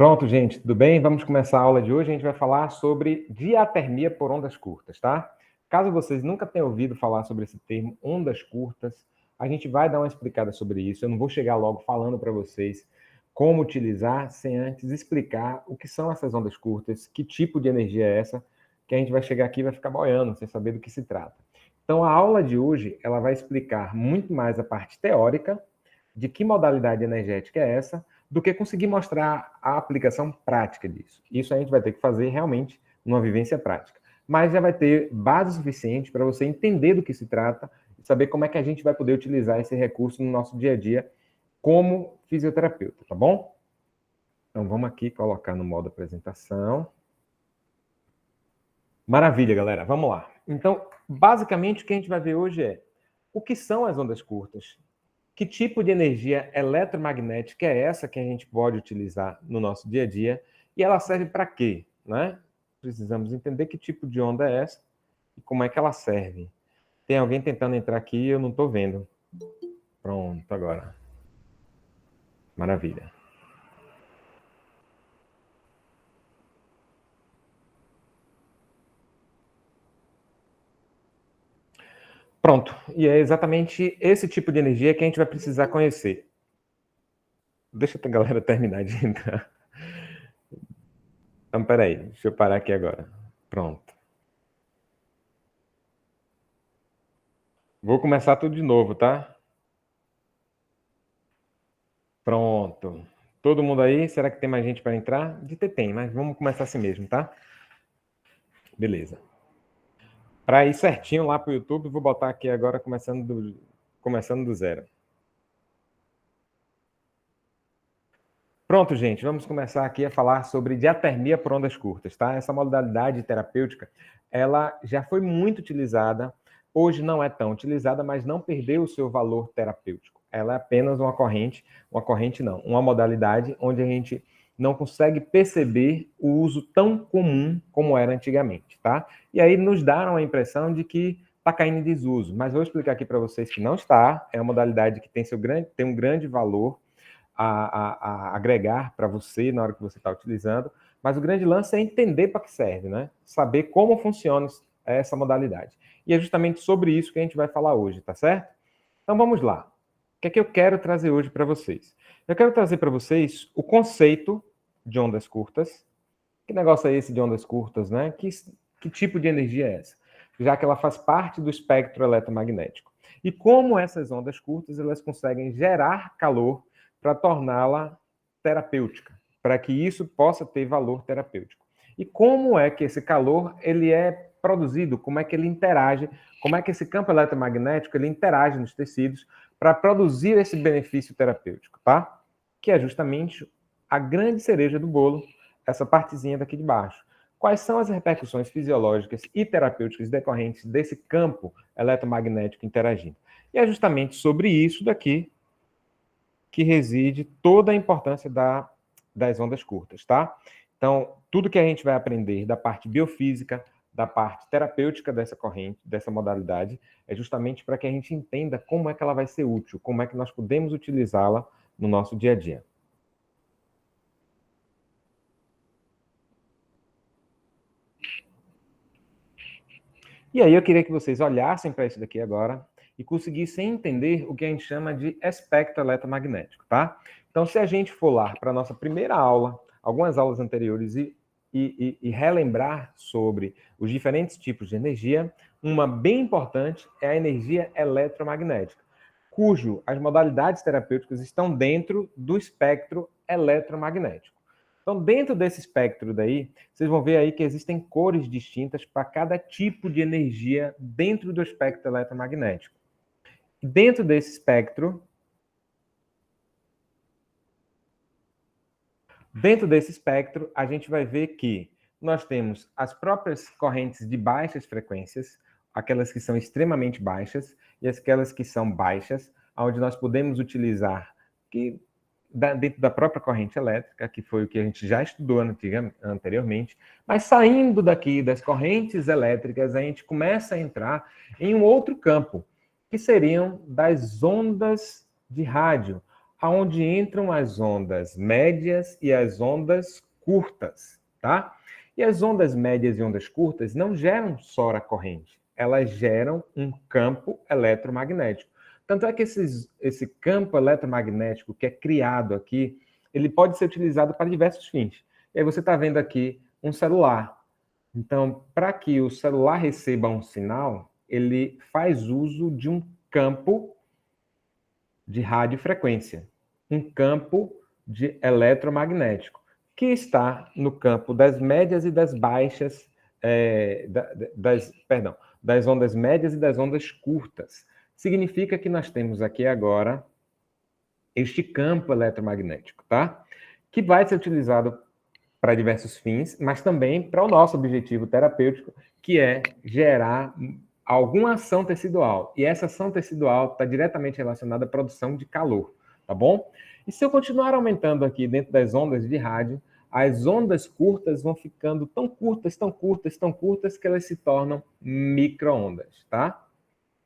Pronto, gente, tudo bem? Vamos começar a aula de hoje. A gente vai falar sobre diatermia por ondas curtas, tá? Caso vocês nunca tenham ouvido falar sobre esse termo, ondas curtas, a gente vai dar uma explicada sobre isso. Eu não vou chegar logo falando para vocês como utilizar, sem antes explicar o que são essas ondas curtas, que tipo de energia é essa, que a gente vai chegar aqui e vai ficar boiando, sem saber do que se trata. Então, a aula de hoje, ela vai explicar muito mais a parte teórica, de que modalidade energética é essa, do que conseguir mostrar a aplicação prática disso. Isso a gente vai ter que fazer realmente numa vivência prática. Mas já vai ter base suficiente para você entender do que se trata e saber como é que a gente vai poder utilizar esse recurso no nosso dia a dia como fisioterapeuta, tá bom? Então vamos aqui colocar no modo apresentação. Maravilha, galera. Vamos lá. Então, basicamente o que a gente vai ver hoje é o que são as ondas curtas, que tipo de energia eletromagnética é essa que a gente pode utilizar no nosso dia a dia e ela serve para quê, né? Precisamos entender que tipo de onda é essa e como é que ela serve. Tem alguém tentando entrar aqui e eu não estou vendo. Pronto, agora. Maravilha. Pronto. E é exatamente esse tipo de energia que a gente vai precisar conhecer. Deixa a galera terminar de entrar. Então, peraí. Deixa eu parar aqui agora. Pronto. Vou começar tudo de novo, tá? Pronto. Todo mundo aí? Será que tem mais gente para entrar? De ter tem, mas vamos começar assim mesmo, tá? Beleza. Para ir certinho lá para o YouTube, vou botar aqui agora começando do zero. Pronto, gente, vamos começar aqui a falar sobre diatermia por ondas curtas, tá? Essa modalidade terapêutica, ela já foi muito utilizada, hoje não é tão utilizada, mas não perdeu o seu valor terapêutico. Ela é apenas uma modalidade onde a gente não consegue perceber o uso tão comum como era antigamente, tá? E aí nos dá a impressão de que está caindo em desuso, mas vou explicar aqui para vocês que não está, é uma modalidade que tem um grande valor a agregar para você na hora que você está utilizando, mas o grande lance é entender para que serve, né? Saber como funciona essa modalidade. E é justamente sobre isso que a gente vai falar hoje, tá certo? Então vamos lá. O que é que eu quero trazer hoje para vocês? Eu quero trazer para vocês o conceito de ondas curtas. Que negócio é esse de ondas curtas, né? Que tipo de energia é essa? Já que ela faz parte do espectro eletromagnético. E como essas ondas curtas elas conseguem gerar calor para torná-la terapêutica, para que isso possa ter valor terapêutico. E como é que esse calor ele é produzido, como é que ele interage, como é que esse campo eletromagnético ele interage nos tecidos para produzir esse benefício terapêutico, tá? Que é justamente a grande cereja do bolo, essa partezinha daqui de baixo. Quais são as repercussões fisiológicas e terapêuticas decorrentes desse campo eletromagnético interagindo? E é justamente sobre isso daqui que reside toda a importância das ondas curtas, tá? Então, tudo que a gente vai aprender da parte biofísica, da parte terapêutica dessa corrente, dessa modalidade, é justamente para que a gente entenda como é que ela vai ser útil, como é que nós podemos utilizá-la no nosso dia a dia. E aí eu queria que vocês olhassem para isso daqui agora e conseguissem entender o que a gente chama de espectro eletromagnético, tá? Então, se a gente for lá para a nossa primeira aula, algumas aulas anteriores, e relembrar sobre os diferentes tipos de energia, uma bem importante é a energia eletromagnética, cujo as modalidades terapêuticas estão dentro do espectro eletromagnético. Então, dentro desse espectro daí, vocês vão ver aí que existem cores distintas para cada tipo de energia dentro do espectro eletromagnético. Dentro desse espectro, a gente vai ver que nós temos as próprias correntes de baixas frequências, aquelas que são extremamente baixas, e aquelas que são baixas, onde nós podemos utilizar que dentro da própria corrente elétrica, que foi o que a gente já estudou anteriormente, mas saindo daqui das correntes elétricas, a gente começa a entrar em um outro campo, que seriam das ondas de rádio, aonde entram as ondas médias e as ondas curtas, tá? E as ondas médias e ondas curtas não geram só a corrente, elas geram um campo eletromagnético. Tanto é que esse campo eletromagnético que é criado aqui, ele pode ser utilizado para diversos fins. E aí você está vendo aqui um celular. Então, para que o celular receba um sinal, ele faz uso de um campo de radiofrequência, um campo de eletromagnético, que está no campo das médias e das baixas, das ondas médias e das ondas curtas. Significa que nós temos aqui agora este campo eletromagnético, tá? Que vai ser utilizado para diversos fins, mas também para o nosso objetivo terapêutico, que é gerar alguma ação tecidual. E essa ação tecidual está diretamente relacionada à produção de calor, tá bom? E se eu continuar aumentando aqui dentro das ondas de rádio, as ondas curtas vão ficando tão curtas, tão curtas, tão curtas, que elas se tornam micro-ondas, tá?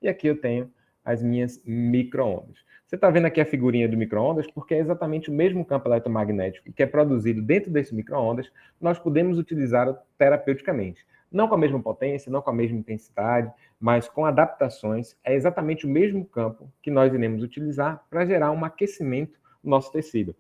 E aqui eu tenho as minhas micro-ondas. Você está vendo aqui a figurinha do micro-ondas, porque é exatamente o mesmo campo eletromagnético que é produzido dentro desse micro-ondas, nós podemos utilizar terapeuticamente. Não com a mesma potência, não com a mesma intensidade, mas com adaptações, é exatamente o mesmo campo que nós iremos utilizar para gerar um aquecimento no nosso tecido.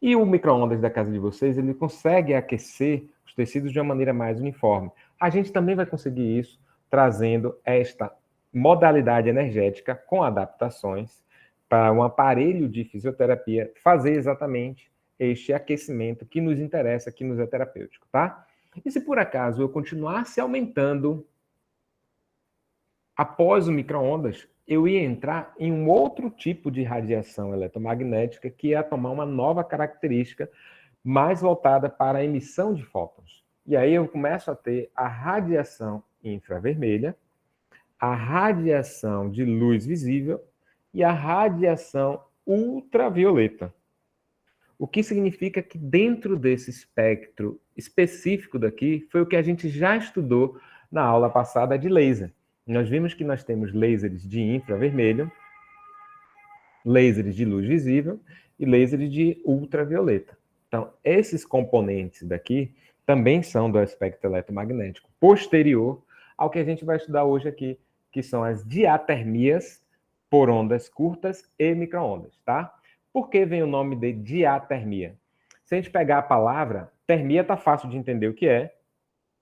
E o micro-ondas da casa de vocês, ele consegue aquecer os tecidos de uma maneira mais uniforme. A gente também vai conseguir isso trazendo esta modalidade energética com adaptações para um aparelho de fisioterapia fazer exatamente este aquecimento que nos interessa, que nos é terapêutico, tá? E se por acaso eu continuasse aumentando após o micro-ondas, eu ia entrar em um outro tipo de radiação eletromagnética que ia tomar uma nova característica mais voltada para a emissão de fótons. E aí eu começo a ter a radiação infravermelha, a radiação de luz visível e a radiação ultravioleta. O que significa que dentro desse espectro específico daqui foi o que a gente já estudou na aula passada de laser. Nós vimos que nós temos lasers de infravermelho, lasers de luz visível e lasers de ultravioleta. Então, esses componentes daqui também são do espectro eletromagnético posterior ao que a gente vai estudar hoje aqui, que são as diatermias por ondas curtas e micro-ondas, tá? Por que vem o nome de diatermia? Se a gente pegar a palavra, termia tá fácil de entender o que é,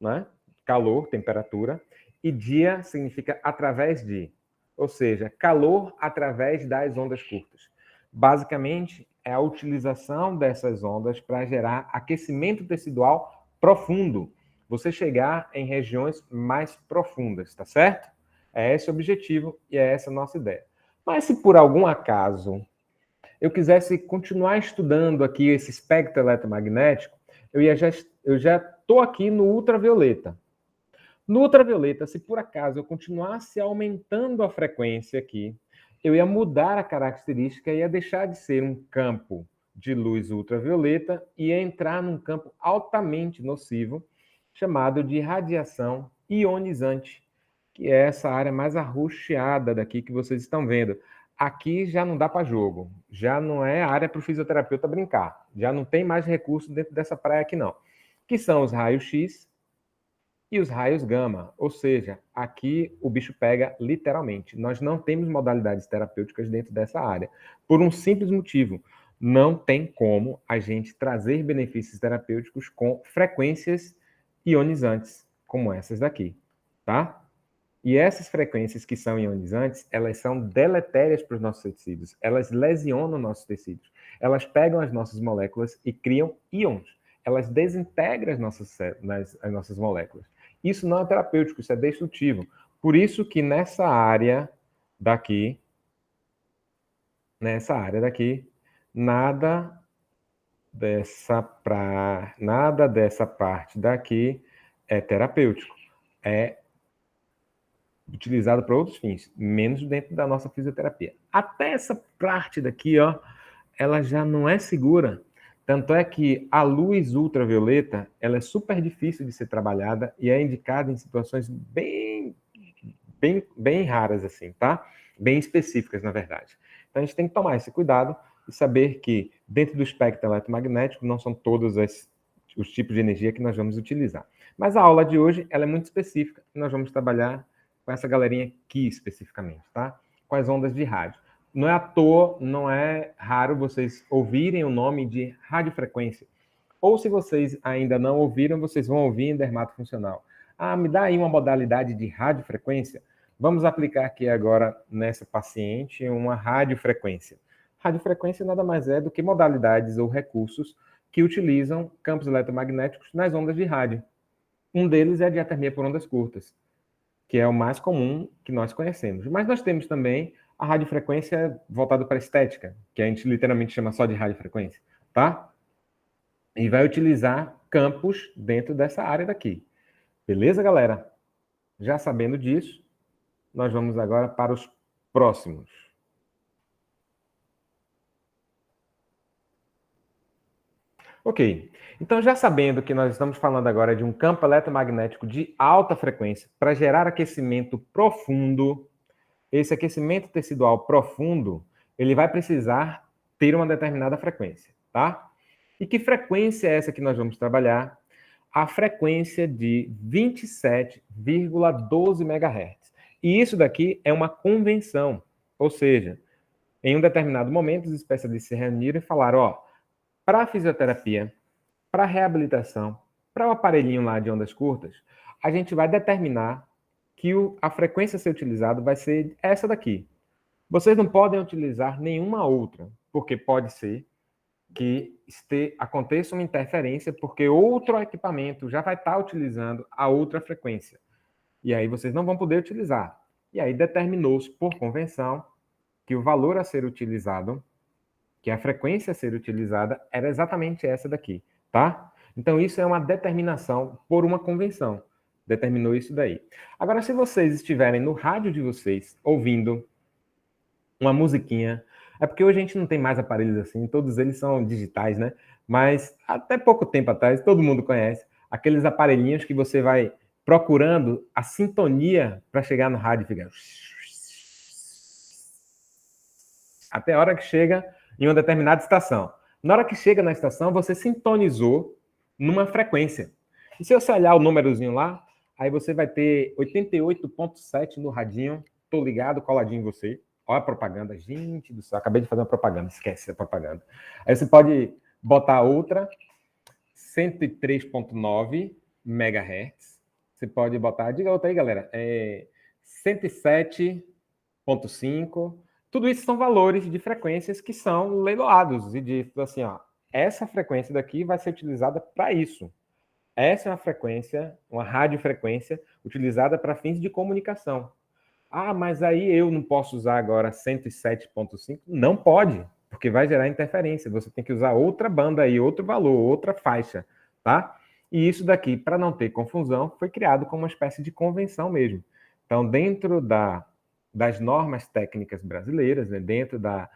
né? Calor, temperatura, e dia significa através de, ou seja, calor através das ondas curtas. Basicamente, é a utilização dessas ondas para gerar aquecimento tecidual profundo. Você chegar em regiões mais profundas, tá certo? É esse o objetivo e é essa a nossa ideia. Mas se por algum acaso eu quisesse continuar estudando aqui esse espectro eletromagnético, eu já estou aqui no ultravioleta. No ultravioleta, se por acaso eu continuasse aumentando a frequência aqui, eu ia mudar a característica e ia deixar de ser um campo de luz ultravioleta e ia entrar num campo altamente nocivo, chamado de radiação ionizante, que é essa área mais arroxeada daqui que vocês estão vendo. Aqui já não dá para jogo, já não é área para o fisioterapeuta brincar, já não tem mais recurso dentro dessa praia aqui não, que são os raios X e os raios gama, ou seja, aqui o bicho pega literalmente. Nós não temos modalidades terapêuticas dentro dessa área, por um simples motivo, não tem como a gente trazer benefícios terapêuticos com frequências ionizantes, como essas daqui, tá? E essas frequências que são ionizantes, elas são deletérias para os nossos tecidos. Elas lesionam nossos tecidos. Elas pegam as nossas moléculas e criam íons. Elas desintegram as nossas moléculas. Isso não é terapêutico, isso é destrutivo. Por isso que nessa área daqui, nada dessa parte daqui é terapêutico. É utilizado para outros fins, menos dentro da nossa fisioterapia. Até essa parte daqui, ó, ela já não é segura. Tanto é que a luz ultravioleta, ela é super difícil de ser trabalhada e é indicada em situações bem raras, assim, tá? Bem específicas, na verdade. Então, a gente tem que tomar esse cuidado e saber que dentro do espectro eletromagnético não são todos os tipos de energia que nós vamos utilizar. Mas a aula de hoje ela é muito específica e nós vamos trabalhar com essa galerinha aqui especificamente, tá? Com as ondas de rádio. Não é à toa, não é raro vocês ouvirem o nome de radiofrequência. Ou se vocês ainda não ouviram, vocês vão ouvir em dermatofuncional. Ah, me dá aí uma modalidade de radiofrequência. Vamos aplicar aqui agora nessa paciente uma radiofrequência. Radiofrequência nada mais é do que modalidades ou recursos que utilizam campos eletromagnéticos nas ondas de rádio. Um deles é a diatermia por ondas curtas, que é o mais comum que nós conhecemos. Mas nós temos também a radiofrequência voltada para a estética, que a gente literalmente chama só de radiofrequência, tá? E vai utilizar campos dentro dessa área daqui. Beleza, galera? Já sabendo disso, nós vamos agora para os próximos. Ok, então já sabendo que nós estamos falando agora de um campo eletromagnético de alta frequência para gerar aquecimento profundo, esse aquecimento tecidual profundo, ele vai precisar ter uma determinada frequência, tá? E que frequência é essa que nós vamos trabalhar? A frequência de 27,12 MHz. E isso daqui é uma convenção, ou seja, em um determinado momento os especialistas se reuniram e falaram, ó, para a fisioterapia, para a reabilitação, para o aparelhinho lá de ondas curtas, a gente vai determinar que a frequência a ser utilizada vai ser essa daqui. Vocês não podem utilizar nenhuma outra, porque pode ser que aconteça uma interferência, porque outro equipamento já vai estar utilizando a outra frequência. E aí vocês não vão poder utilizar. E aí determinou-se, por convenção, que o valor a ser utilizado, que a frequência a ser utilizada, era exatamente essa daqui, tá? Então isso é uma determinação por uma convenção. Determinou isso daí. Agora, se vocês estiverem no rádio de vocês, ouvindo uma musiquinha, é porque hoje a gente não tem mais aparelhos assim, todos eles são digitais, né? Mas até pouco tempo atrás, todo mundo conhece aqueles aparelhinhos que você vai procurando a sintonia para chegar no rádio e ficar até a hora que chega em uma determinada estação. Na hora que chega na estação, você sintonizou numa frequência. E se você olhar o númerozinho lá, aí você vai ter 88,7 no radinho, tô ligado, coladinho em você. Olha a propaganda, gente do céu, acabei de fazer uma propaganda, esquece a propaganda. Aí você pode botar outra, 103,9 MHz. Você pode botar, diga outra aí, galera, 107,5. Tudo isso são valores de frequências que são leiloados e dito assim, ó, essa frequência daqui vai ser utilizada para isso. Essa é uma frequência, uma radiofrequência utilizada para fins de comunicação. Ah, mas aí eu não posso usar agora 107,5? Não pode, porque vai gerar interferência. Você tem que usar outra banda aí, outro valor, outra faixa, tá? E isso daqui, para não ter confusão, foi criado como uma espécie de convenção mesmo. Então, dentro das normas técnicas brasileiras, né, dentro da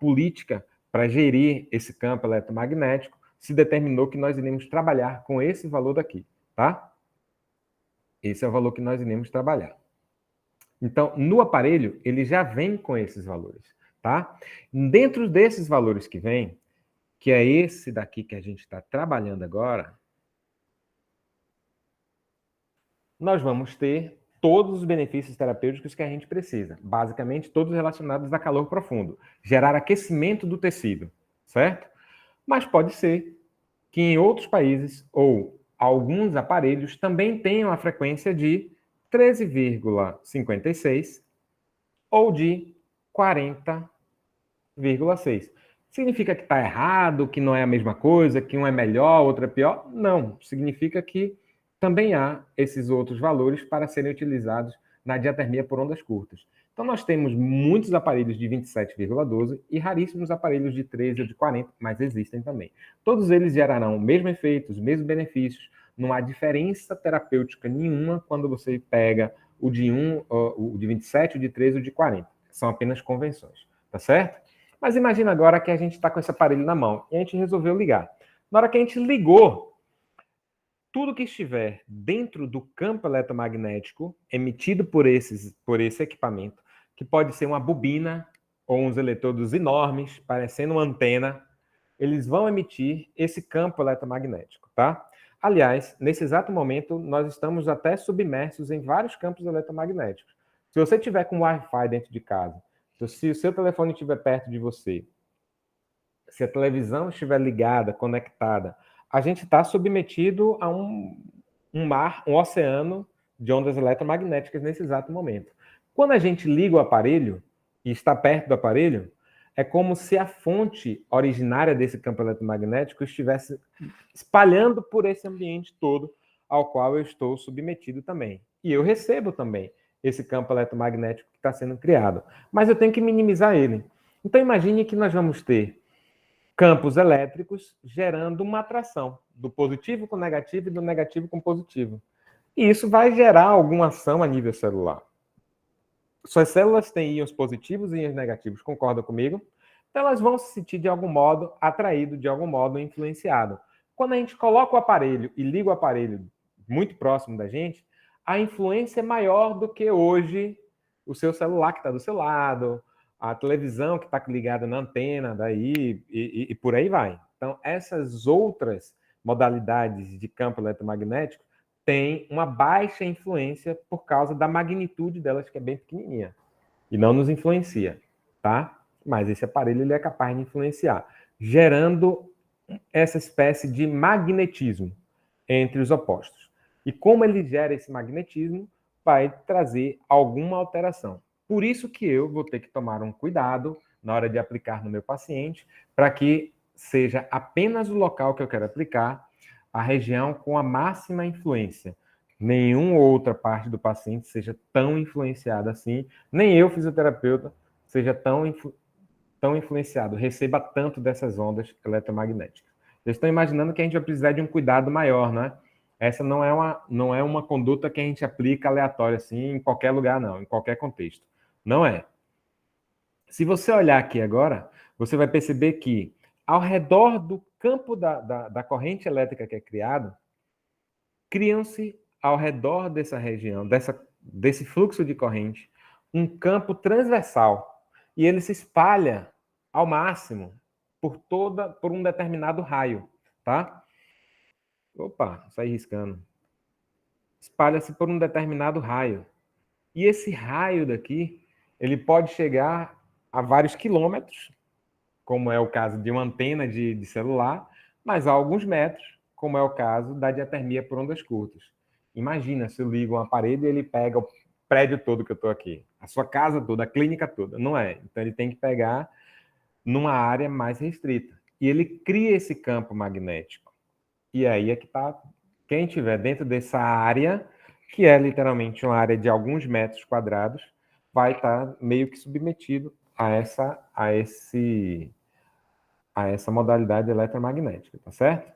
política para gerir esse campo eletromagnético, se determinou que nós iremos trabalhar com esse valor daqui, tá? Esse é o valor que nós iremos trabalhar. Então, no aparelho, ele já vem com esses valores, tá? Dentro desses valores que vem, que é esse daqui que a gente está trabalhando agora, nós vamos ter todos os benefícios terapêuticos que a gente precisa. Basicamente, todos relacionados a calor profundo. Gerar aquecimento do tecido, certo? Mas pode ser que em outros países ou alguns aparelhos também tenham a frequência de 13,56 ou de 40,6. Significa que está errado, que não é a mesma coisa, que um é melhor, outro é pior? Não. Significa que também há esses outros valores para serem utilizados na diatermia por ondas curtas. Então, nós temos muitos aparelhos de 27,12 e raríssimos aparelhos de 13 ou de 40, mas existem também. Todos eles gerarão o mesmo efeito, os mesmos benefícios, não há diferença terapêutica nenhuma quando você pega o de 1, o de 27, o de 13 ou o de 40. São apenas convenções, tá certo? Mas imagina agora que a gente está com esse aparelho na mão e a gente resolveu ligar. Na hora que a gente ligou, tudo que estiver dentro do campo eletromagnético emitido por esse equipamento, que pode ser uma bobina, ou uns eletrodos enormes, parecendo uma antena, eles vão emitir esse campo eletromagnético, tá? Aliás, nesse exato momento, nós estamos até submersos em vários campos eletromagnéticos. Se você tiver com Wi-Fi dentro de casa, se o seu telefone estiver perto de você, se a televisão estiver ligada, conectada, a gente está submetido a um mar, um oceano de ondas eletromagnéticas nesse exato momento. Quando a gente liga o aparelho e está perto do aparelho, é como se a fonte originária desse campo eletromagnético estivesse espalhando por esse ambiente todo ao qual eu estou submetido também. E eu recebo também esse campo eletromagnético que está sendo criado. Mas eu tenho que minimizar ele. Então imagine que nós vamos ter campos elétricos gerando uma atração do positivo com negativo e do negativo com positivo. E isso vai gerar alguma ação a nível celular. Suas células têm íons positivos e íons negativos, concorda comigo? Então elas vão se sentir de algum modo atraído, de algum modo influenciado. Quando a gente coloca o aparelho e liga o aparelho muito próximo da gente, a influência é maior do que hoje o seu celular que está do seu lado, a televisão que está ligada na antena, daí e por aí vai. Então, essas outras modalidades de campo eletromagnético têm uma baixa influência por causa da magnitude delas, que é bem pequenininha, e não nos influencia, tá? Mas esse aparelho ele é capaz de influenciar, gerando essa espécie de magnetismo entre os opostos. E como ele gera esse magnetismo, vai trazer alguma alteração. Por isso que eu vou ter que tomar um cuidado na hora de aplicar no meu paciente, para que seja apenas o local que eu quero aplicar, a região com a máxima influência. Nenhuma outra parte do paciente seja tão influenciada assim, nem eu, fisioterapeuta, seja tão influenciado, receba tanto dessas ondas eletromagnéticas. Vocês estão imaginando que a gente vai precisar de um cuidado maior, né? Essa não é uma conduta que a gente aplica aleatória assim em qualquer lugar, não, em qualquer contexto. Não é. Se você olhar aqui agora, você vai perceber que ao redor do campo da corrente elétrica que é criado, criam-se ao redor dessa região, desse fluxo de corrente, um campo transversal. E ele se espalha ao máximo por um determinado raio, tá? Opa, saí riscando. Espalha-se por um determinado raio. E esse raio daqui, ele pode chegar a vários quilômetros, como é o caso de uma antena de celular, mas a alguns metros, como é o caso da diatermia por ondas curtas. Imagina se eu ligo um aparelho e ele pega o prédio todo que eu estou aqui, a sua casa toda, a clínica toda. Não é. Então ele tem que pegar numa área mais restrita. E ele cria esse campo magnético. E aí é que está. Quem estiver dentro dessa área, que é literalmente uma área de alguns metros quadrados, vai estar meio que submetido a essa modalidade eletromagnética, tá certo?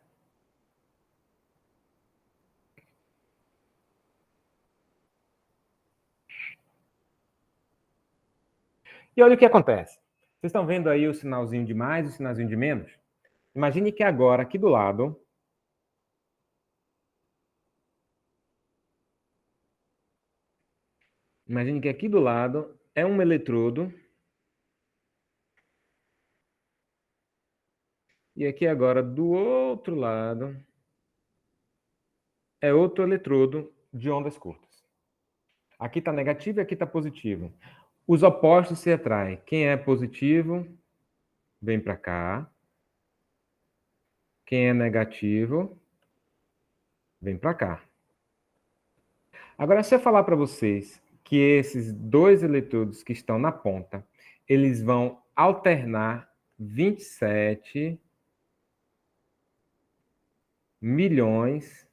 E olha o que acontece. Vocês estão vendo aí o sinalzinho de mais e o sinalzinho de menos? Imagine que agora, aqui do lado, é um eletrodo. E aqui agora, do outro lado, é outro eletrodo de ondas curtas. Aqui está negativo e aqui está positivo. Os opostos se atraem. Quem é positivo, vem para cá. Quem é negativo, vem para cá. Agora, se eu falar para vocês que esses dois eletrodos que estão na ponta, eles vão alternar 27 milhões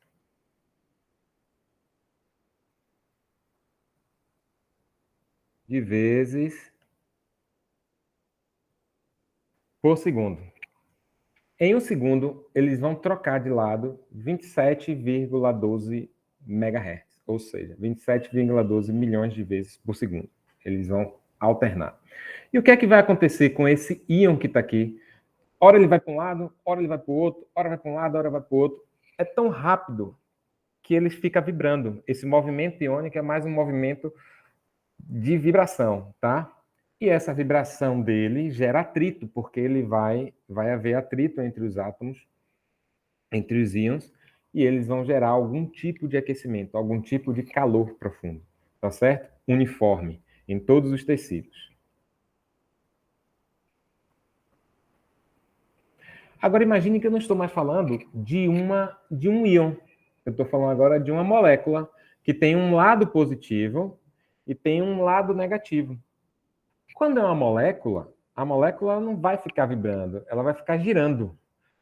de vezes por segundo. Em um segundo, eles vão trocar de lado 27,12 MHz, ou seja, 27,12 milhões de vezes por segundo. Eles vão alternar. E o que é que vai acontecer com esse íon que está aqui? Ora ele vai para um lado, ora ele vai para o outro, ora vai para um lado, ora vai para o outro. É tão rápido que ele fica vibrando. Esse movimento iônico é mais um movimento de vibração, tá? E essa vibração dele gera atrito, porque ele vai haver atrito entre os átomos, entre os íons, e eles vão gerar algum tipo de aquecimento, algum tipo de calor profundo, tá certo? Uniforme em todos os tecidos. Agora imagine que eu não estou mais falando de um íon. Eu estou falando agora de uma molécula que tem um lado positivo e tem um lado negativo. Quando é uma molécula, a molécula não vai ficar vibrando, ela vai ficar girando.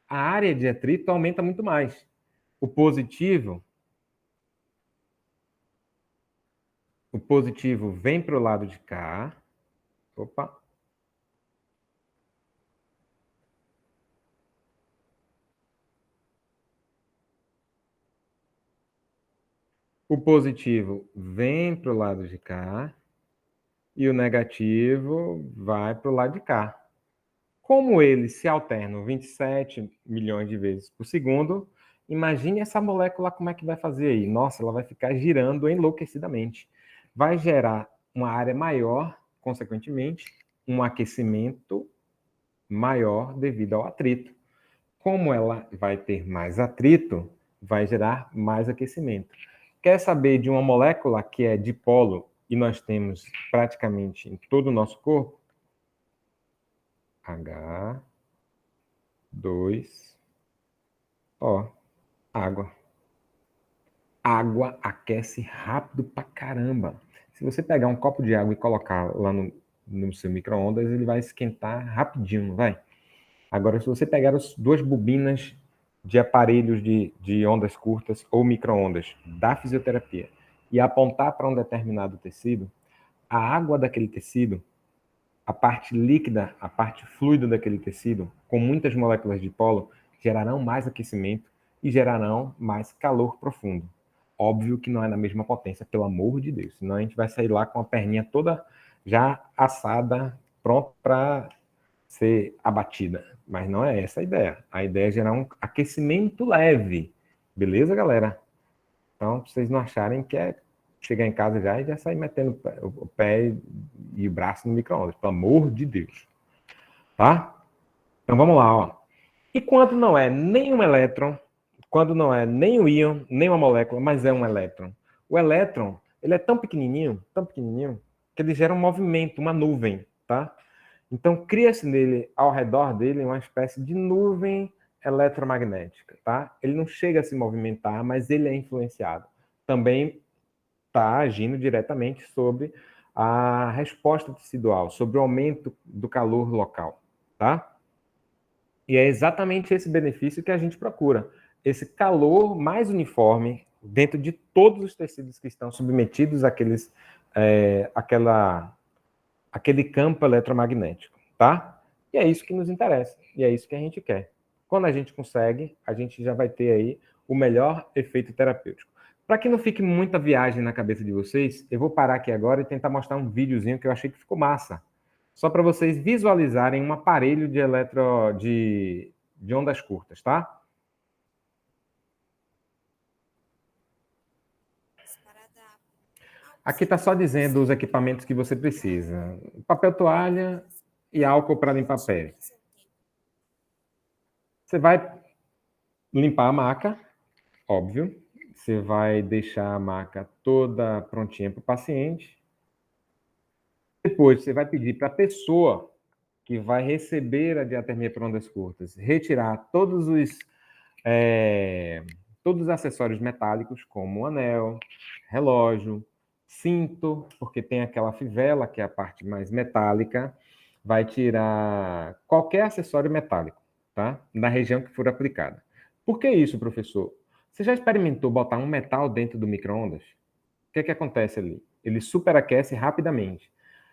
A área de atrito aumenta muito mais. O positivo, o positivo vem para o lado de cá. Opa. O positivo vem para o lado de cá e o negativo vai para o lado de cá. Como eles se alternam 27 milhões de vezes por segundo, imagine essa molécula como é que vai fazer aí. Nossa, ela vai ficar girando enlouquecidamente. Vai gerar uma área maior, consequentemente, um aquecimento maior devido ao atrito. Como ela vai ter mais atrito, vai gerar mais aquecimento. Quer saber de uma molécula que é dipolo e nós temos praticamente em todo o nosso corpo? H2O, água. Água aquece rápido pra caramba. Se você pegar um copo de água e colocar lá no seu micro-ondas, ele vai esquentar rapidinho, não vai? Agora, se você pegar as duas bobinas de aparelhos de ondas curtas ou micro-ondas da fisioterapia e apontar para um determinado tecido, a água daquele tecido, a parte líquida, a parte fluida daquele tecido, com muitas moléculas de polo, gerarão mais aquecimento e gerarão mais calor profundo. Óbvio que não é na mesma potência, pelo amor de Deus, senão a gente vai sair lá com a perninha toda já assada, pronta para ser abatida. Mas não é essa a ideia. A ideia é gerar um aquecimento leve. Beleza, galera? Então, pra vocês não acharem que é chegar em casa já e já sair metendo o pé e o braço no micro-ondas. Pelo amor de Deus. Tá? Então vamos lá, ó. E quando não é nem um elétron, quando não é nem um íon, nem uma molécula, mas é um elétron. O elétron, ele é tão pequenininho, que ele gera um movimento, uma nuvem, tá? Então, cria-se nele, ao redor dele, uma espécie de nuvem eletromagnética, tá? Ele não chega a se movimentar, mas ele é influenciado. Também está agindo diretamente sobre a resposta tecidual, sobre o aumento do calor local, tá? E é exatamente esse benefício que a gente procura. Esse calor mais uniforme dentro de todos os tecidos que estão submetidos àquele campo eletromagnético, tá? E é isso que nos interessa, e é isso que a gente quer. Quando a gente consegue, a gente já vai ter aí o melhor efeito terapêutico. Para que não fique muita viagem na cabeça de vocês, eu vou parar aqui agora e tentar mostrar um videozinho que eu achei que ficou massa. Só para vocês visualizarem um aparelho de ondas curtas, tá? Aqui está só dizendo os equipamentos que você precisa: papel toalha e álcool para limpar pé. Você vai limpar a maca, óbvio. Você vai deixar a maca toda prontinha para o paciente. Depois, você vai pedir para a pessoa que vai receber a diatermia por ondas curtas retirar todos os acessórios metálicos, como o anel, relógio, cinto, porque tem aquela fivela, que é a parte mais metálica, vai tirar qualquer acessório metálico, tá? Na região que for aplicada. Por que isso, professor? Você já experimentou botar um metal dentro do micro-ondas? O que é que acontece ali? Ele superaquece rapidamente.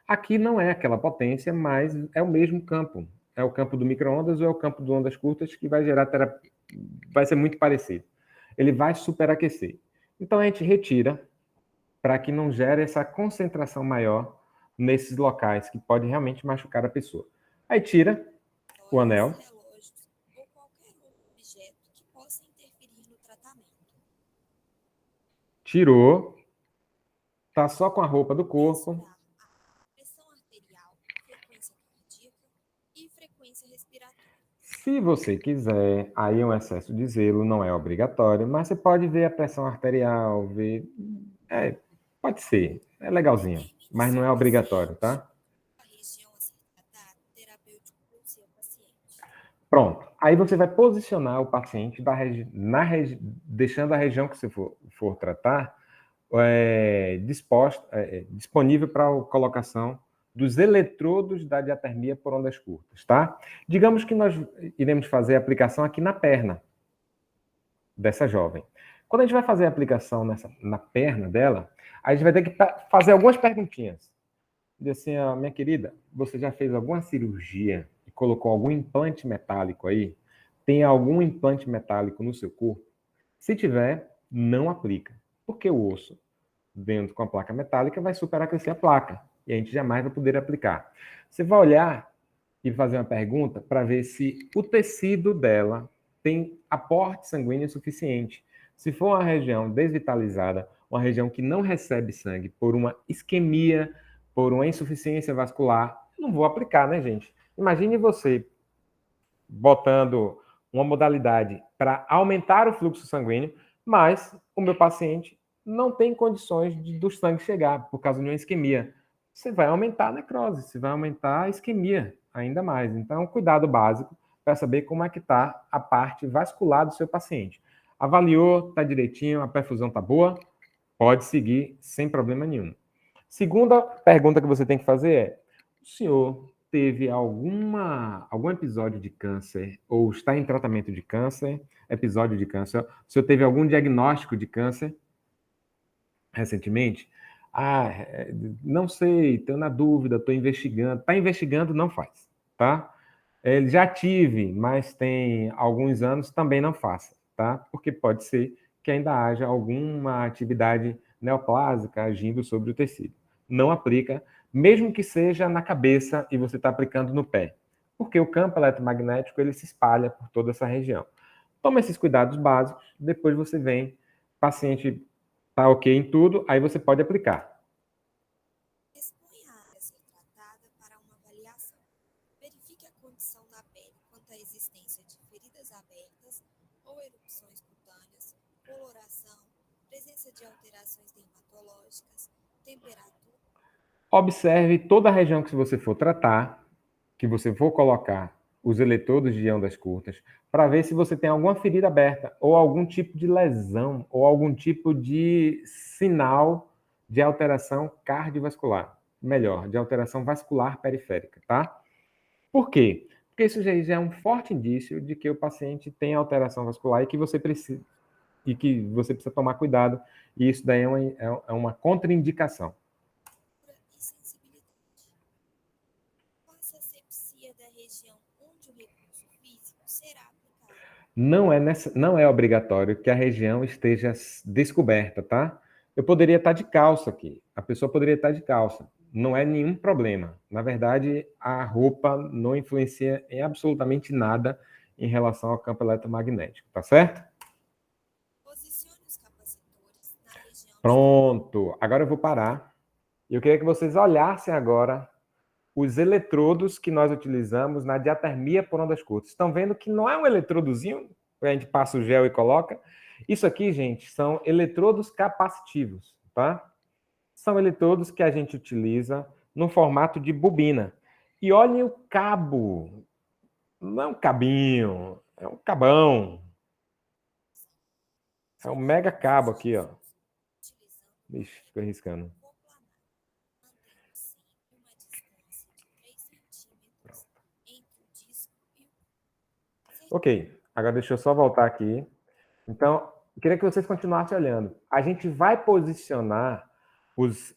Aqui não é aquela potência, mas é o mesmo campo. É o campo do micro-ondas ou é o campo de ondas curtas que vai gerar terapia. Vai ser muito parecido. Ele vai superaquecer. Então a gente retira para que não gere essa concentração maior nesses locais que pode realmente machucar a pessoa. Aí tira o anel. Tirou. Tá só com a roupa do corpo. Se você quiser, aí um excesso de zelo não é obrigatório, mas você pode ver a pressão arterial, ver. É, pode ser, é legalzinho, mas não é obrigatório, tá? A região a ser tratada, terapêutico para o seu paciente. Pronto. Aí você vai posicionar o paciente deixando a região que você for tratar disponível para a colocação dos eletrodos da diatermia por ondas curtas, tá? Digamos que nós iremos fazer a aplicação aqui na perna dessa jovem. Quando a gente vai fazer a aplicação na perna dela, a gente vai ter que fazer algumas perguntinhas. Diz assim, minha querida, você já fez alguma cirurgia e colocou algum implante metálico aí? Tem algum implante metálico no seu corpo? Se tiver, não aplica. Porque o osso, dentro com a placa metálica, vai superacrescer a placa. E a gente jamais vai poder aplicar. Você vai olhar e fazer uma pergunta para ver se o tecido dela tem aporte sanguíneo suficiente. Se for uma região desvitalizada, uma região que não recebe sangue por uma isquemia, por uma insuficiência vascular, não vou aplicar, né, gente? Imagine você botando uma modalidade para aumentar o fluxo sanguíneo, mas o meu paciente não tem condições do sangue chegar por causa de uma isquemia. Você vai aumentar a necrose, você vai aumentar a isquemia ainda mais. Então, cuidado básico para saber como é que está a parte vascular do seu paciente. Avaliou, está direitinho, a perfusão está boa, pode seguir sem problema nenhum. Segunda pergunta que você tem que fazer é: o senhor teve algum episódio de câncer ou está em tratamento de câncer, episódio de câncer? O senhor teve algum diagnóstico de câncer recentemente? Ah, não sei, estou na dúvida, estou investigando. Está investigando, não faz, tá? Ele já tive, mas tem alguns anos, também não faça, tá? Porque pode ser que ainda haja alguma atividade neoplásica agindo sobre o tecido. Não aplica, mesmo que seja na cabeça e você está aplicando no pé, porque o campo eletromagnético ele se espalha por toda essa região. Toma esses cuidados básicos, depois você vem, paciente tá ok em tudo, aí você pode aplicar. Expõe a área a ser tratada para uma avaliação. Verifique a condição da pele quanto à existência de feridas abertas ou erupções cutâneas, coloração, presença de alterações dermatológicas, temperatura. Observe toda a região que você for tratar, que você for colocar os eletrodos de ondas curtas, para ver se você tem alguma ferida aberta, ou algum tipo de lesão, ou algum tipo de sinal de alteração cardiovascular. Melhor, de alteração vascular periférica, tá? Por quê? Porque isso já é um forte indício de que o paciente tem alteração vascular e que você precisa tomar cuidado, e isso daí é uma contraindicação. E sensibilidade. Faça asepsia da região onde o recurso físico será aplicado. Não é obrigatório que a região esteja descoberta, tá? Eu poderia estar de calça aqui, a pessoa poderia estar de calça, não é nenhum problema. Na verdade, a roupa não influencia em absolutamente nada em relação ao campo eletromagnético, tá certo? Posicione os capacitores na região de Pronto, agora eu vou parar. Eu queria que vocês olhassem agora os eletrodos que nós utilizamos na diatermia por ondas curtas. Estão vendo que não é um eletrodozinho, que a gente passa o gel e coloca. Isso aqui, gente, são eletrodos capacitivos, tá? São eletrodos que a gente utiliza no formato de bobina. E olhem o cabo. Não é um cabinho, é um cabão. É um mega cabo aqui, ó. Ixi, fico arriscando. Mantenha sempre uma distância de 3 centímetros entre o disco e o. Ok, agora deixa eu só voltar aqui. Então, eu queria que vocês continuassem olhando. A gente vai posicionar os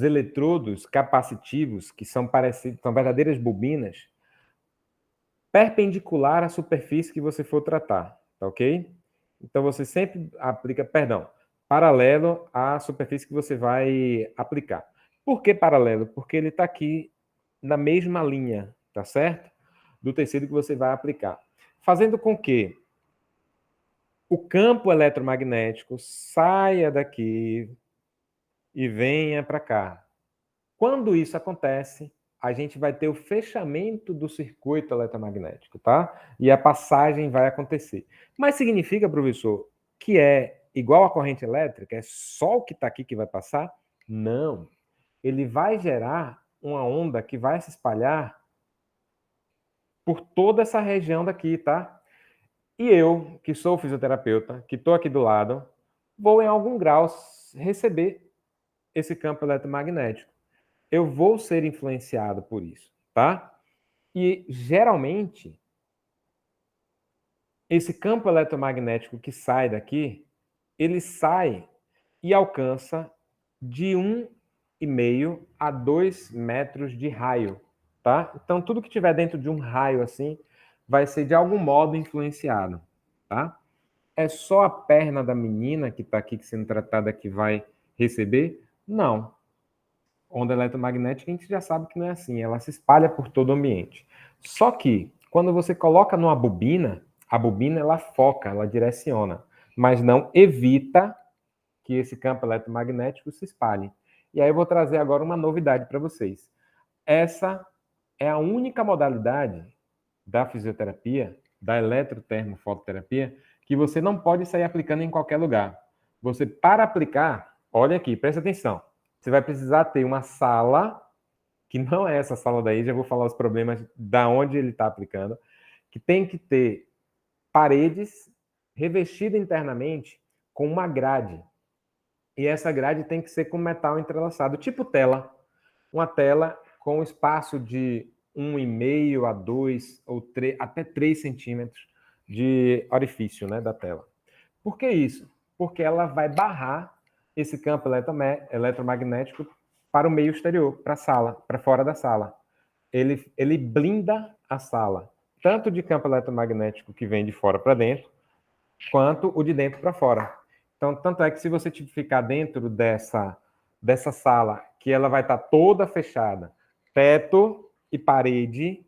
eletrodos capacitivos, que são parecidos, são verdadeiras bobinas, perpendicular à superfície que você for tratar, tá ok? Então, você sempre aplica, perdão, paralelo à superfície que você vai aplicar. Por que paralelo? Porque ele está aqui na mesma linha, tá certo? Do tecido que você vai aplicar. Fazendo com que o campo eletromagnético saia daqui e venha para cá. Quando isso acontece, a gente vai ter o fechamento do circuito eletromagnético, tá? E a passagem vai acontecer. Mas significa, professor, que é igual à corrente elétrica? É só o que está aqui que vai passar? Não. Ele vai gerar uma onda que vai se espalhar por toda essa região daqui, tá? E eu, que sou fisioterapeuta, que estou aqui do lado, vou em algum grau receber esse campo eletromagnético. Eu vou ser influenciado por isso, tá? E geralmente esse campo eletromagnético que sai daqui, ele sai e alcança de 1,5 a 2 metros de raio, tá? Então tudo que tiver dentro de um raio assim vai ser de algum modo influenciado, tá? É só a perna da menina que está aqui sendo tratada que vai receber? Não. Onda eletromagnética a gente já sabe que não é assim, ela se espalha por todo o ambiente. Só que, quando você coloca numa bobina, a bobina ela foca, ela direciona, mas não evita que esse campo eletromagnético se espalhe. E aí eu vou trazer agora uma novidade para vocês. Essa é a única modalidade da fisioterapia, da eletrotermofototerapia, que você não pode sair aplicando em qualquer lugar. Você, para aplicar, olha aqui, presta atenção. Você vai precisar ter uma sala, que não é essa sala daí, já vou falar os problemas da onde ele está aplicando, que tem que ter paredes revestidas internamente com uma grade. E essa grade tem que ser com metal entrelaçado, tipo tela. Uma tela com espaço de 1,5 a 2 ou 3, até 3 centímetros de orifício, né, da tela. Por que isso? Porque ela vai barrar esse campo eletromagnético para o meio exterior, para a sala, para fora da sala. Ele blinda a sala, tanto de campo eletromagnético que vem de fora para dentro, quanto o de dentro para fora. Então, tanto é que se você ficar dentro dessa sala, que ela vai estar toda fechada, teto e parede,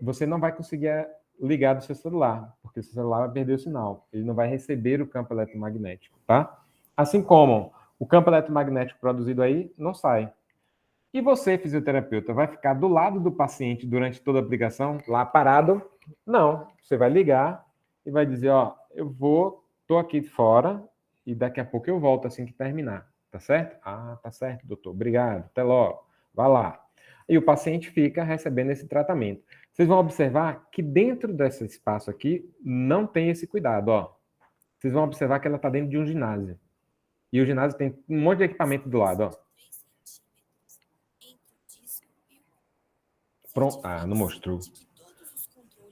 você não vai conseguir ligar do seu celular, porque o seu celular vai perder o sinal. Ele não vai receber o campo eletromagnético, tá? Assim como o campo eletromagnético produzido aí não sai. E você, fisioterapeuta, vai ficar do lado do paciente durante toda a aplicação, lá parado? Não. Você vai ligar e vai dizer, ó, tô aqui fora e daqui a pouco eu volto assim que terminar. Tá certo? Ah, tá certo, doutor. Obrigado. Até logo. Vá lá. E o paciente fica recebendo esse tratamento. Vocês vão observar que dentro desse espaço aqui não tem esse cuidado, ó. Vocês vão observar que ela está dentro de um ginásio. E o ginásio tem um monte de equipamento do lado, ó. Pronto. Ah, não mostrou.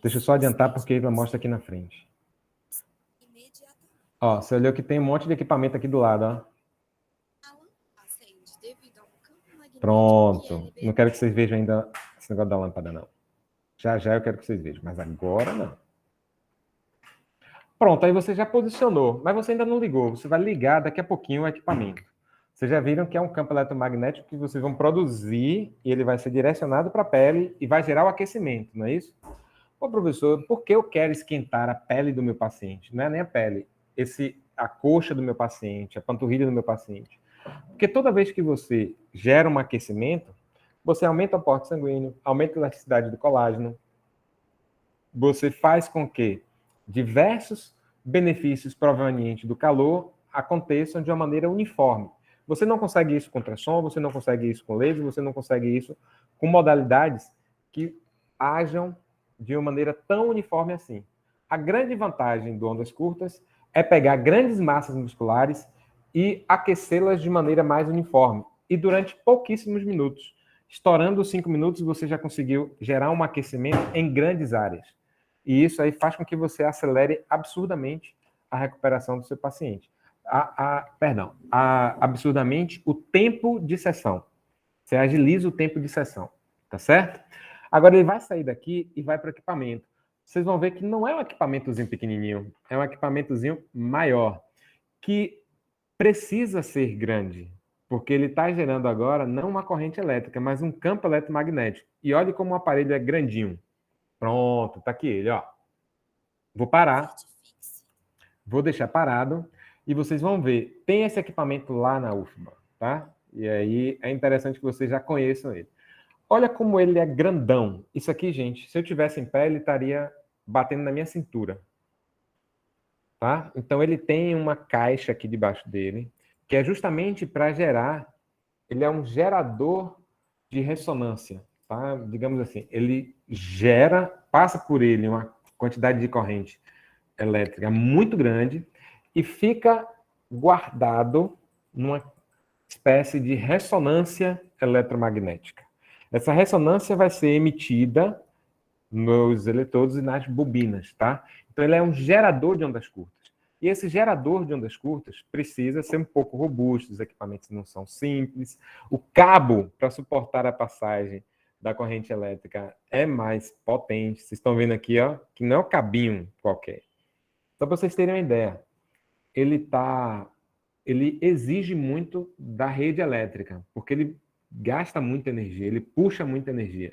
Deixa eu só adiantar porque ele mostra aqui na frente. Ó, você olhou que tem um monte de equipamento aqui do lado, ó. Pronto. Não quero que vocês vejam ainda esse negócio da lâmpada, não. Já já eu quero que vocês vejam, mas agora não. Pronto, aí você já posicionou, mas você ainda não ligou. Você vai ligar daqui a pouquinho o equipamento. Vocês já viram que é um campo eletromagnético que vocês vão produzir e ele vai ser direcionado para a pele e vai gerar o aquecimento, não é isso? Ô, professor, por que eu quero esquentar a pele do meu paciente? Não é nem a pele, a coxa do meu paciente, a panturrilha do meu paciente. Porque toda vez que você gera um aquecimento, você aumenta o aporte sanguíneo, aumenta a elasticidade do colágeno, você faz com que diversos benefícios provenientes do calor aconteçam de uma maneira uniforme. Você não consegue isso com ultrassom, você não consegue isso com laser, você não consegue isso com modalidades que ajam de uma maneira tão uniforme assim. A grande vantagem do ondas curtas é pegar grandes massas musculares e aquecê-las de maneira mais uniforme. E durante pouquíssimos minutos. Estourando os 5 minutos, você já conseguiu gerar um aquecimento em grandes áreas. E isso aí faz com que você acelere absurdamente a recuperação do seu paciente. Absurdamente o tempo de sessão. Você agiliza o tempo de sessão, tá certo? Agora ele vai sair daqui e vai para o equipamento. Vocês vão ver que não é um equipamentozinho pequenininho, é um equipamentozinho maior, que precisa ser grande, porque ele está gerando agora não uma corrente elétrica, mas um campo eletromagnético. E olhe como o aparelho é grandinho. Pronto, tá aqui ele, ó. Vou parar, vou deixar parado e vocês vão ver. Tem esse equipamento lá na UFBA, tá? E aí é interessante que vocês já conheçam ele. Olha como ele é grandão. Isso aqui, gente, se eu tivesse em pé, ele estaria batendo na minha cintura. Tá? Então, ele tem uma caixa aqui debaixo dele, que é justamente para gerar. Ele é um gerador de ressonância. Tá? Digamos assim, ele gera, passa por ele uma quantidade de corrente elétrica muito grande e fica guardado numa espécie de ressonância eletromagnética. Essa ressonância vai ser emitida nos eletrodos e nas bobinas, tá? Então ele é um gerador de ondas curtas. E esse gerador de ondas curtas precisa ser um pouco robusto, os equipamentos não são simples, o cabo para suportar a passagem da corrente elétrica é mais potente. Vocês estão vendo aqui, ó, que não é um cabinho qualquer. Só para vocês terem uma ideia, ele exige muito da rede elétrica, porque ele gasta muita energia, ele puxa muita energia.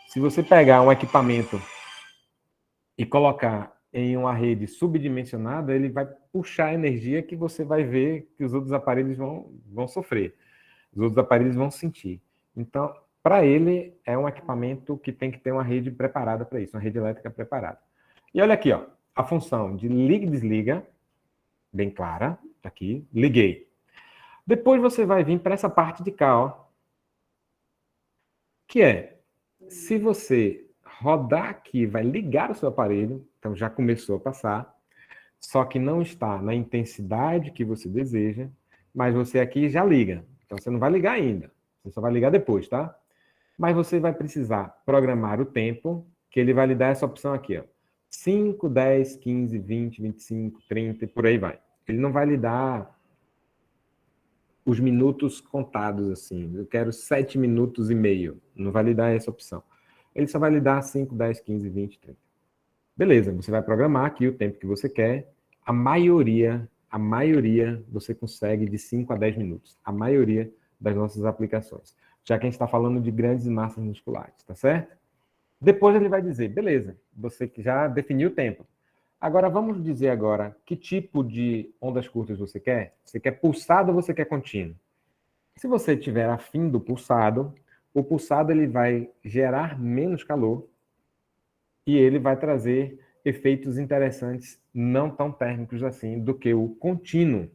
Se você pegar um equipamento e colocar em uma rede subdimensionada, ele vai puxar energia que você vai ver que os outros aparelhos vão sofrer, os outros aparelhos vão sentir. Então, para ele, é um equipamento que tem que ter uma rede preparada para isso, uma rede elétrica preparada. E olha aqui, ó, a função de liga e desliga, bem clara, aqui, liguei. Depois você vai vir para essa parte de cá, ó, que é, se você rodar aqui, vai ligar o seu aparelho, então já começou a passar, só que não está na intensidade que você deseja, mas você aqui já liga. Então você não vai ligar ainda, você só vai ligar depois, tá? Mas você vai precisar programar o tempo, que ele vai lhe dar essa opção aqui, ó. 5, 10, 15, 20, 25, 30 e por aí vai. Ele não vai lhe dar os minutos contados, assim. Eu quero 7 minutos e meio. Não vai lhe dar essa opção. Ele só vai lhe dar 5, 10, 15, 20, 30. Beleza, você vai programar aqui o tempo que você quer. A maioria, você consegue de 5 a 10 minutos. A maioria das nossas aplicações. Já que a gente está falando de grandes massas musculares, tá certo? Depois ele vai dizer, beleza, você que já definiu o tempo. Agora, vamos dizer agora que tipo de ondas curtas você quer? Você quer pulsado ou você quer contínuo? Se você tiver afim do pulsado, o pulsado ele vai gerar menos calor e ele vai trazer efeitos interessantes, não tão térmicos assim, do que o contínuo,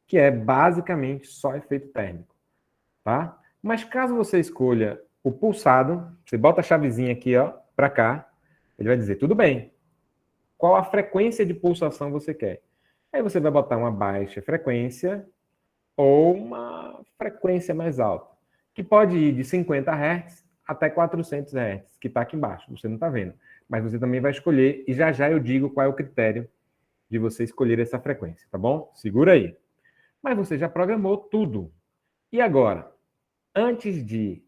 que é basicamente só efeito térmico, tá? Mas caso você escolha o pulsado, você bota a chavezinha aqui, ó, para cá, ele vai dizer, tudo bem, qual a frequência de pulsação você quer? Aí você vai botar uma baixa frequência ou uma frequência mais alta, que pode ir de 50 Hz até 400 Hz, que está aqui embaixo, você não está vendo. Mas você também vai escolher, e já já eu digo qual é o critério de você escolher essa frequência, tá bom? Segura aí. Mas você já programou tudo. E agora, antes de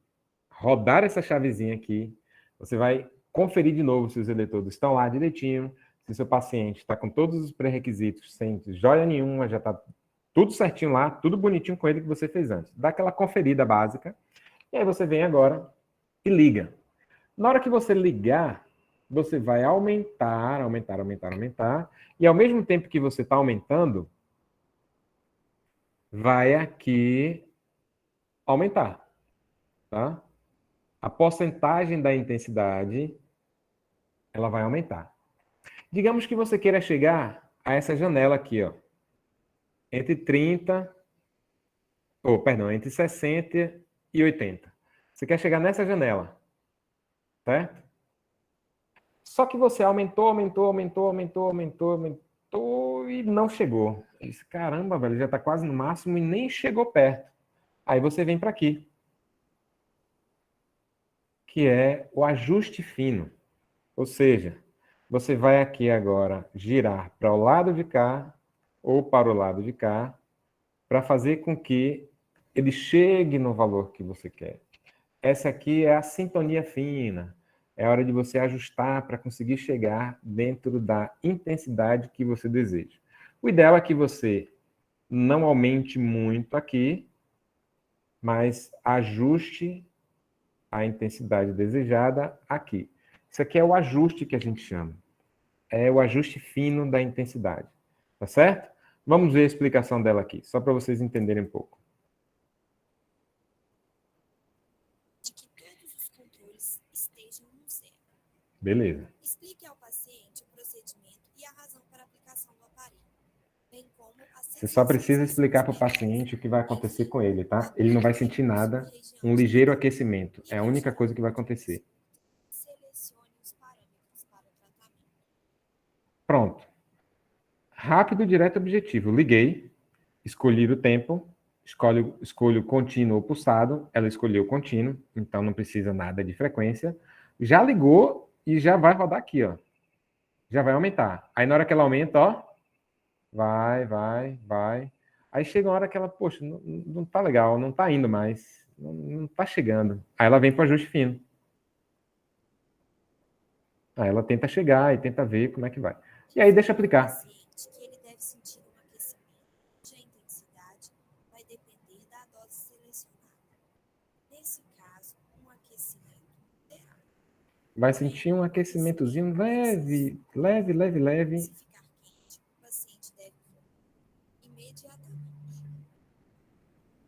rodar essa chavezinha aqui, você vai conferir de novo se os eletrodos estão lá direitinho, se seu paciente está com todos os pré-requisitos, sem joia nenhuma, já está tudo certinho lá, tudo bonitinho com ele que você fez antes. Dá aquela conferida básica, e aí você vem agora e liga. Na hora que você ligar, você vai aumentar, e ao mesmo tempo que você está aumentando, vai aqui aumentar, tá? A porcentagem da intensidade, ela vai aumentar. Digamos que você queira chegar a essa janela aqui, ó, entre 30, entre 60 e 80. Você quer chegar nessa janela, certo? Só que você aumentou e não chegou. Eu disse, caramba, velho, já está quase no máximo e nem chegou perto. Aí você vem para aqui, que é o ajuste fino. Ou seja, você vai aqui agora girar para o lado de cá ou para o lado de cá para fazer com que ele chegue no valor que você quer. Essa aqui é a sintonia fina. É hora de você ajustar para conseguir chegar dentro da intensidade que você deseja. O ideal é que você não aumente muito aqui, mas ajuste a intensidade desejada aqui. Isso aqui é o ajuste que a gente chama. É o ajuste fino da intensidade. Tá certo? Vamos ver a explicação dela aqui, só para vocês entenderem um pouco. Beleza. Explique ao paciente o procedimento e a razão para a aplicação do aparelho, bem como as Você só precisa sensações explicar para o subjectivas. paciente o que vai acontecer com ele, tá? Aplique Ele não vai o sentir recurso na nada, região um de ligeiro tratamento aquecimento. e É a única coisa que vai acontecer. selecione os parâmetros para o tratamento. Pronto. Rápido, direto, objetivo. Liguei, escolhi o tempo, escolho contínuo ou pulsado. Ela escolheu contínuo, então não precisa nada de frequência. Já ligou e já vai rodar aqui, ó. Já vai aumentar. Aí na hora que ela aumenta, ó, vai. Aí chega uma hora que ela, poxa, não tá legal, não tá indo mais, não tá chegando. Aí ela vem para o ajuste fino. Aí ela tenta chegar e tenta ver como é que vai. E aí deixa Informe ao aplicar. paciente que ele deve sentir um aquecimento, cuja intensidade vai depender da dose selecionada. Nesse caso, um aquecimento moderado. Vai Porém, sentir um o aquecimento aquecimentozinho excessivo leve. se ficar quente, o paciente deve imediatamente.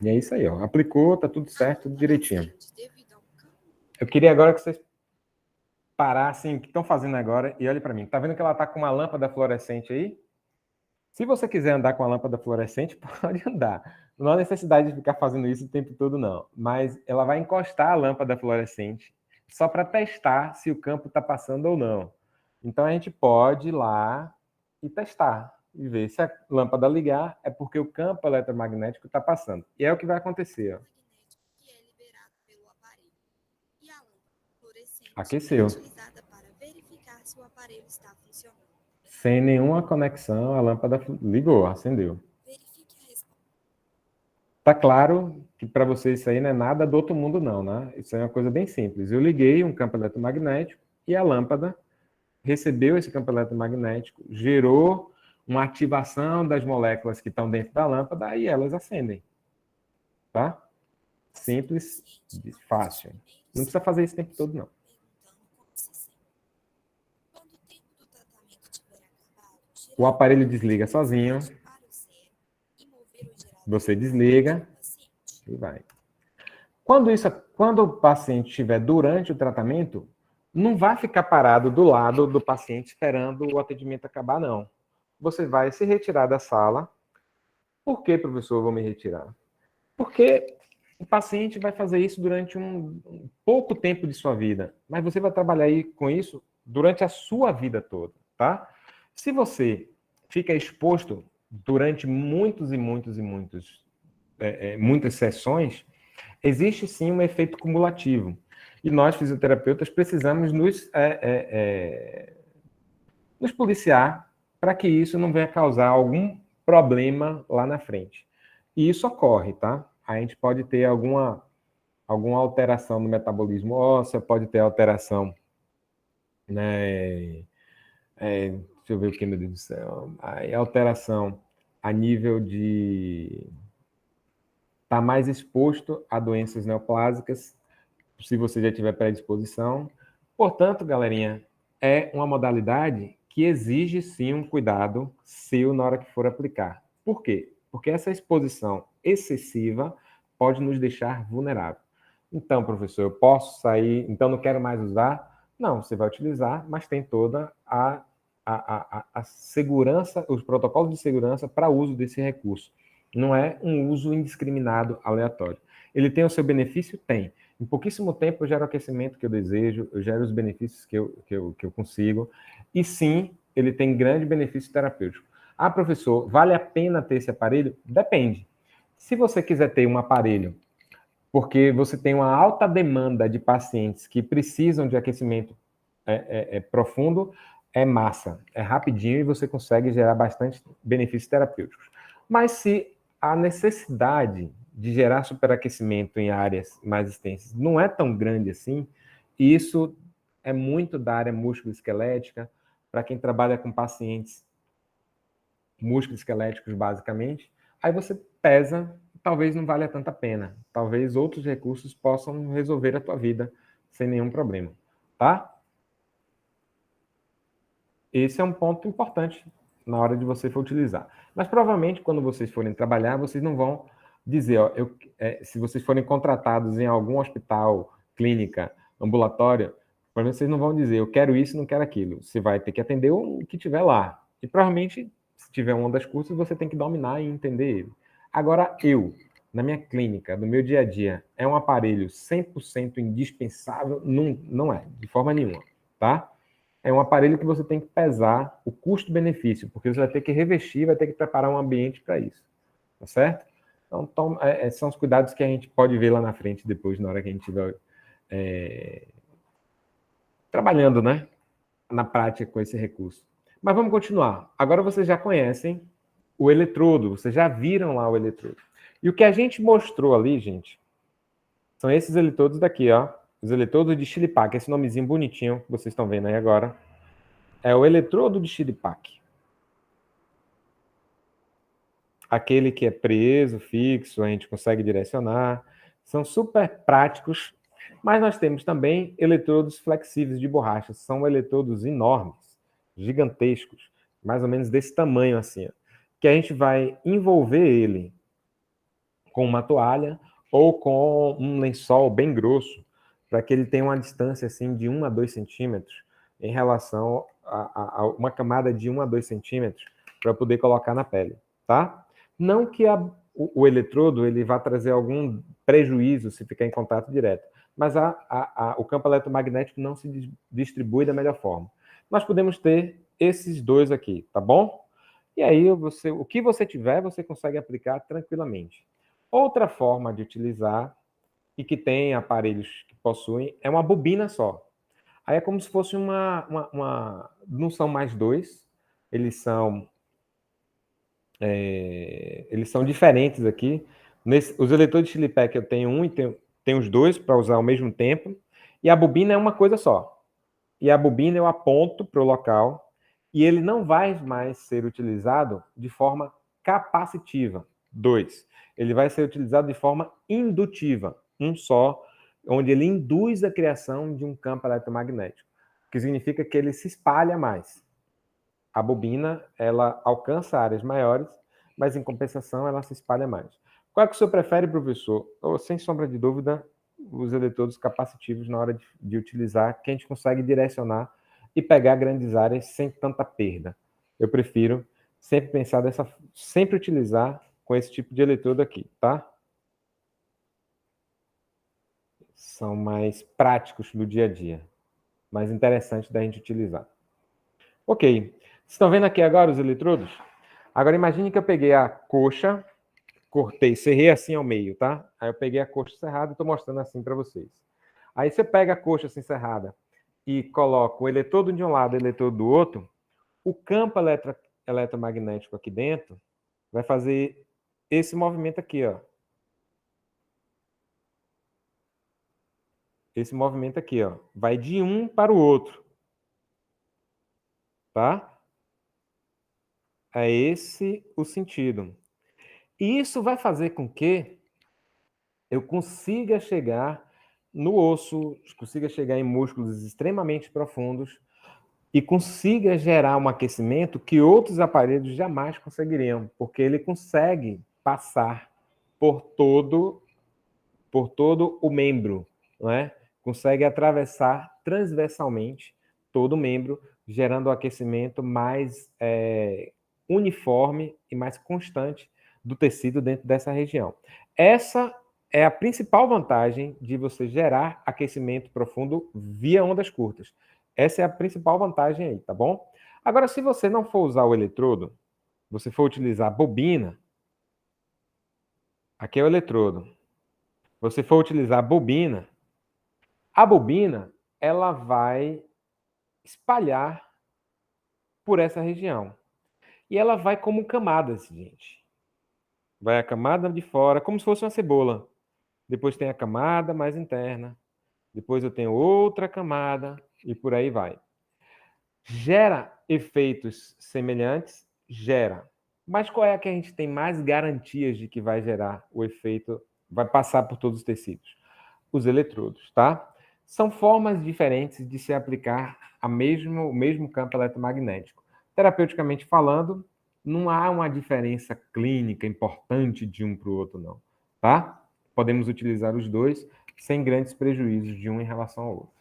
E é isso aí, ó. Aplicou, tá tudo certo, tudo direitinho. Devido a um campo Eu queria agora que vocês parassem o que estão fazendo agora e olhem para mim. Tá vendo que ela tá com uma lâmpada fluorescente aí? Se você quiser andar com a lâmpada fluorescente, pode andar. Não há necessidade de ficar fazendo isso o tempo todo, não. Mas ela vai encostar a lâmpada fluorescente só para testar se o campo está passando ou não. Então a gente pode ir lá e testar e ver se a lâmpada ligar é porque o campo eletromagnético está passando. E é o que vai acontecer. Ó. magnético que é liberado pelo aparelho. E a lâmpada fluorescente Aqueceu. é utilizada para verificar se o aparelho está funcionando. Sem nenhuma conexão, a lâmpada ligou, acendeu. Verifique a resposta. Tá claro que para você isso aí não é nada do outro mundo, não, né? Isso é uma coisa bem simples. Eu liguei um campo eletromagnético e a lâmpada recebeu esse campo eletromagnético, gerou uma ativação das moléculas que estão dentro da lâmpada e elas acendem. Tá? Simples, fácil. Não precisa fazer isso o tempo todo, não. Perguntando como se sente. Quando o tempo do tratamento tiver acabado, O aparelho desliga sozinho. para o zero e mover o gerador Você desliga do paciente. e vai. Quando o paciente estiver durante o tratamento, não vai ficar parado do lado do paciente esperando o atendimento acabar, não. Você vai se retirar da sala. Por que, professor, eu vou me retirar? Porque o paciente vai fazer isso durante um pouco tempo de sua vida, mas você vai trabalhar aí com isso durante a sua vida toda, tá? Se você fica exposto durante muitas sessões, existe sim um efeito cumulativo. E nós, fisioterapeutas, precisamos nos policiar para que isso não venha causar algum problema lá na frente. E isso ocorre, tá? A gente pode ter alguma alteração no metabolismo ósseo, pode ter alteração, né? Deixa eu ver o que, meu Deus do céu. Alteração a nível de estar mais exposto a doenças neoplásicas, se você já tiver predisposição. Portanto, galerinha, é uma modalidade que exige sim um cuidado seu na hora que for aplicar. Por quê? Porque essa exposição excessiva pode nos deixar vulnerável. Então, professor, eu posso sair, então não quero mais usar? Não, você vai utilizar, mas tem toda a segurança, os protocolos de segurança para uso desse recurso. Não é um uso indiscriminado, aleatório. Ele tem o seu benefício? Tem. Em pouquíssimo tempo eu gero o aquecimento que eu desejo, eu gero os benefícios que eu consigo. E sim, ele tem grande benefício terapêutico. Ah, professor, vale a pena ter esse aparelho? Depende. Se você quiser ter um aparelho porque você tem uma alta demanda de pacientes que precisam de aquecimento profundo, é massa, é rapidinho e você consegue gerar bastante benefícios terapêuticos. Mas se a necessidade de gerar superaquecimento em áreas mais extensas não é tão grande assim, e isso é muito da área músculo-esquelética, para quem trabalha com pacientes músculo-esqueléticos basicamente, aí você pesa, talvez não valha tanta pena. Talvez outros recursos possam resolver a tua vida sem nenhum problema, tá? Esse é um ponto importante na hora de você for utilizar. Mas provavelmente quando vocês forem trabalhar, vocês não vão dizer, ó, se vocês forem contratados em algum hospital, clínica, ambulatório, Mas vocês não vão dizer, eu quero isso, não quero aquilo. Você vai ter que atender o que tiver lá. E provavelmente, se tiver um ondas curtas, você tem que dominar e entender ele. Agora, na minha clínica, no meu dia a dia, é um aparelho 100% indispensável? Não, não é, de forma nenhuma, tá? É um aparelho que você tem que pesar o custo-benefício, porque você vai ter que revestir, vai ter que preparar um ambiente para isso, tá certo? Então, são os cuidados que a gente pode ver lá na frente depois, na hora que a gente estiver trabalhando, né, na prática com esse recurso. Mas vamos continuar. Agora vocês já conhecem o eletrodo, vocês já viram lá o eletrodo. E o que a gente mostrou ali, gente, são esses eletrodos daqui, ó. Os eletrodos de Chilipac, esse nomezinho bonitinho que vocês estão vendo aí agora. É o eletrodo de Chilipac. Aquele que é preso, fixo, a gente consegue direcionar. São super práticos. Mas nós temos também eletrodos flexíveis de borracha. São eletrodos enormes, gigantescos, mais ou menos desse tamanho assim, ó, que a gente vai envolver ele com uma toalha ou com um lençol bem grosso, para que ele tenha uma distância assim de 1 a 2 centímetros em relação a uma camada de 1 a 2 centímetros para poder colocar na pele, tá? Não que o eletrodo ele vá trazer algum prejuízo se ficar em contato direto, mas o campo eletromagnético não se distribui da melhor forma. Nós podemos ter esses dois aqui, tá bom? E aí o que você tiver, você consegue aplicar tranquilamente. Outra forma de utilizar, e que tem aparelhos que possuem, é uma bobina só. Aí é como se fosse não são mais dois, eles são diferentes aqui. Os eletrodos de Chilipec eu tenho um e tenho os dois para usar ao mesmo tempo, e a bobina é uma coisa só. E a bobina eu aponto para o local, e ele não vai mais ser utilizado de forma capacitiva. 2. Ele vai ser utilizado de forma indutiva. Um só, onde ele induz a criação de um campo eletromagnético, que significa que ele se espalha mais. A bobina, ela alcança áreas maiores, mas em compensação ela se espalha mais. Qual é que o senhor prefere, professor? Sem sombra de dúvida, os eletrodos capacitivos na hora de utilizar, que a gente consegue direcionar e pegar grandes áreas sem tanta perda. Eu prefiro sempre utilizar com esse tipo de eletrodo aqui, tá? São mais práticos no dia a dia, mais interessantes da gente utilizar. Ok, vocês estão vendo aqui agora os eletrodos? Agora imagine que eu peguei a coxa, cortei, serrei assim ao meio, tá? Aí eu peguei a coxa serrada e estou mostrando assim para vocês. Aí você pega a coxa assim serrada e coloca o eletrodo de um lado e o eletrodo do outro, o campo eletromagnético aqui dentro vai fazer esse movimento aqui, ó. Esse movimento aqui, ó. Vai de um para o outro. Tá? É esse o sentido. E isso vai fazer com que eu consiga chegar no osso, consiga chegar em músculos extremamente profundos e consiga gerar um aquecimento que outros aparelhos jamais conseguiriam, porque ele consegue passar por todo o membro, não é? Consegue atravessar transversalmente todo o membro, gerando um aquecimento mais uniforme e mais constante do tecido dentro dessa região. Essa é a principal vantagem de você gerar aquecimento profundo via ondas curtas. Essa é a principal vantagem aí, tá bom? Agora, se você não for usar o eletrodo, você for utilizar a bobina, aqui é o eletrodo. Você for utilizar a bobina, ela vai espalhar por essa região. E ela vai como camadas, gente. Vai a camada de fora, como se fosse uma cebola. Depois tem a camada mais interna. Depois eu tenho outra camada e por aí vai. Gera efeitos semelhantes? Gera. Mas qual é a que a gente tem mais garantias de que vai gerar o efeito, vai passar por todos os tecidos? Os eletrodos, tá? São formas diferentes de se aplicar o mesmo campo eletromagnético. Terapeuticamente falando, não há uma diferença clínica importante de um para o outro, não, tá? Podemos utilizar os dois sem grandes prejuízos de um em relação ao outro.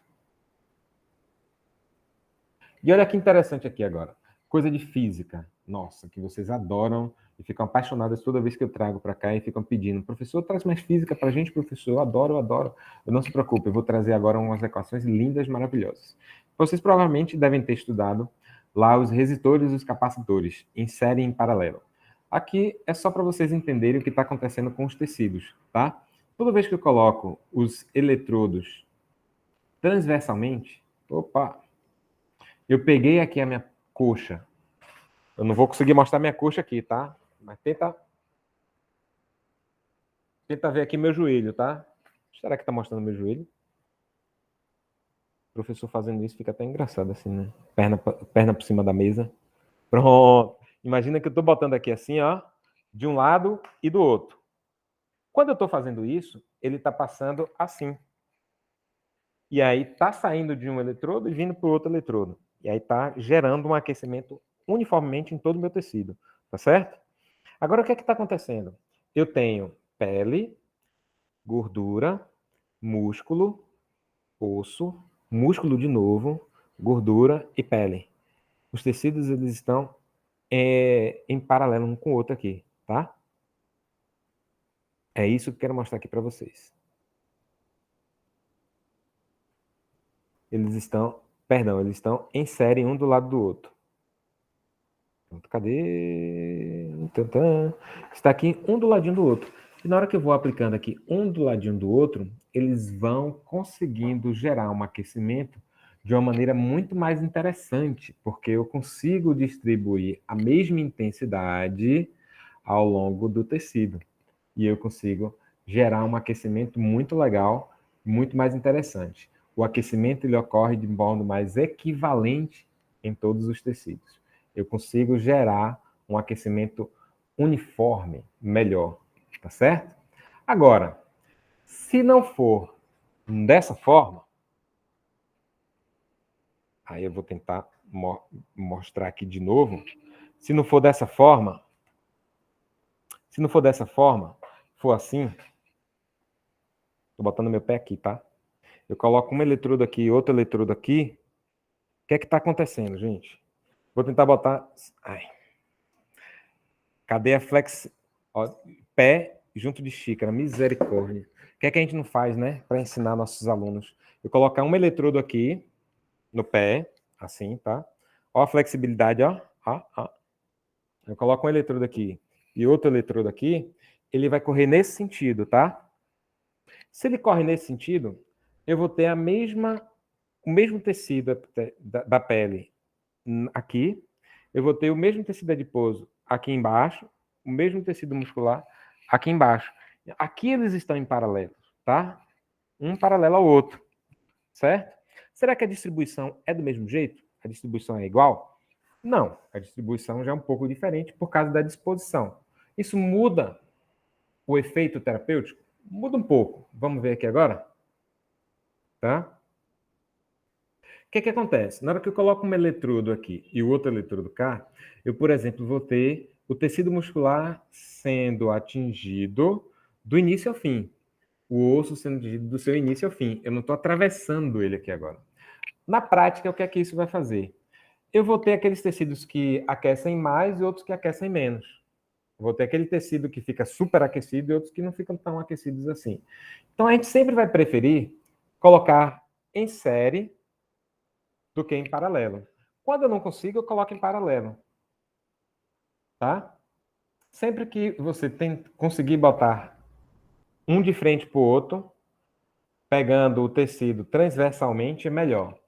E olha que interessante aqui agora. Coisa de física. Nossa, que vocês adoram e ficam apaixonadas toda vez que eu trago para cá e ficam pedindo: professor, traz mais física para a gente, professor. Eu adoro, eu adoro. Eu não se preocupe, eu vou trazer agora umas equações lindas, maravilhosas. Vocês provavelmente devem ter estudado lá os resistores e os capacitores em série e em paralelo. Aqui é só para vocês entenderem o que está acontecendo com os tecidos, tá? Toda vez que eu coloco os eletrodos transversalmente, opa, eu peguei aqui a minha coxa. Eu não vou conseguir mostrar minha coxa aqui, tá? Mas tenta ver aqui meu joelho, tá? Será que tá mostrando meu joelho? O professor fazendo isso fica até engraçado assim, né? Perna por cima da mesa. Pronto. Imagina que eu tô botando aqui assim, ó, de um lado e do outro. Quando eu tô fazendo isso, ele tá passando assim. E aí tá saindo de um eletrodo e vindo para o outro eletrodo. E aí tá gerando um aquecimento uniformemente em todo o meu tecido, tá certo? Agora o que é que está acontecendo? Eu tenho pele, gordura, músculo, osso, músculo de novo, gordura e pele. Os tecidos eles estão em paralelo um com o outro aqui, tá? É isso que eu quero mostrar aqui para vocês. Eles estão em série um do lado do outro. Cadê? Está aqui um do ladinho do outro. E na hora que eu vou aplicando aqui um do ladinho do outro, eles vão conseguindo gerar um aquecimento de uma maneira muito mais interessante, porque eu consigo distribuir a mesma intensidade ao longo do tecido. E eu consigo gerar um aquecimento muito legal, muito mais interessante. O aquecimento ele ocorre de modo mais equivalente em todos os tecidos. Eu consigo gerar um aquecimento uniforme, melhor, tá certo? Agora, se não for dessa forma, aí eu vou tentar mostrar aqui de novo. Se não for dessa forma, for assim, tô botando meu pé aqui, tá? Eu coloco um eletrodo aqui e outro eletrodo aqui. O que é que está acontecendo, gente? Vou tentar botar. Ai. Cadê a flex? Ó, pé junto de xícara, misericórdia. O que é que a gente não faz, né? Para ensinar nossos alunos. Eu colocar um eletrodo aqui no pé, assim, tá? Ó a flexibilidade, ó. Ó, ó. Eu coloco um eletrodo aqui e outro eletrodo aqui, ele vai correr nesse sentido, tá? Se ele corre nesse sentido, eu vou ter o mesmo tecido da pele aqui, eu vou ter o mesmo tecido adiposo aqui embaixo, o mesmo tecido muscular aqui embaixo. Aqui eles estão em paralelo, tá? Um paralelo ao outro, certo? Será que a distribuição é do mesmo jeito? A distribuição é igual? Não, a distribuição já é um pouco diferente por causa da disposição. Isso muda o efeito terapêutico? Muda um pouco. Vamos ver aqui agora? Tá? O que é que acontece? Na hora que eu coloco um eletrodo aqui e o outro eletrodo cá, eu, por exemplo, vou ter o tecido muscular sendo atingido do início ao fim. O osso sendo atingido do seu início ao fim. Eu não estou atravessando ele aqui agora. Na prática, o que é que isso vai fazer? Eu vou ter aqueles tecidos que aquecem mais e outros que aquecem menos. Vou ter aquele tecido que fica super aquecido e outros que não ficam tão aquecidos assim. Então, a gente sempre vai preferir colocar em série do que em paralelo. Quando eu não consigo, eu coloco em paralelo. Tá? Sempre que você conseguir botar um de frente para o outro, pegando o tecido transversalmente, é melhor.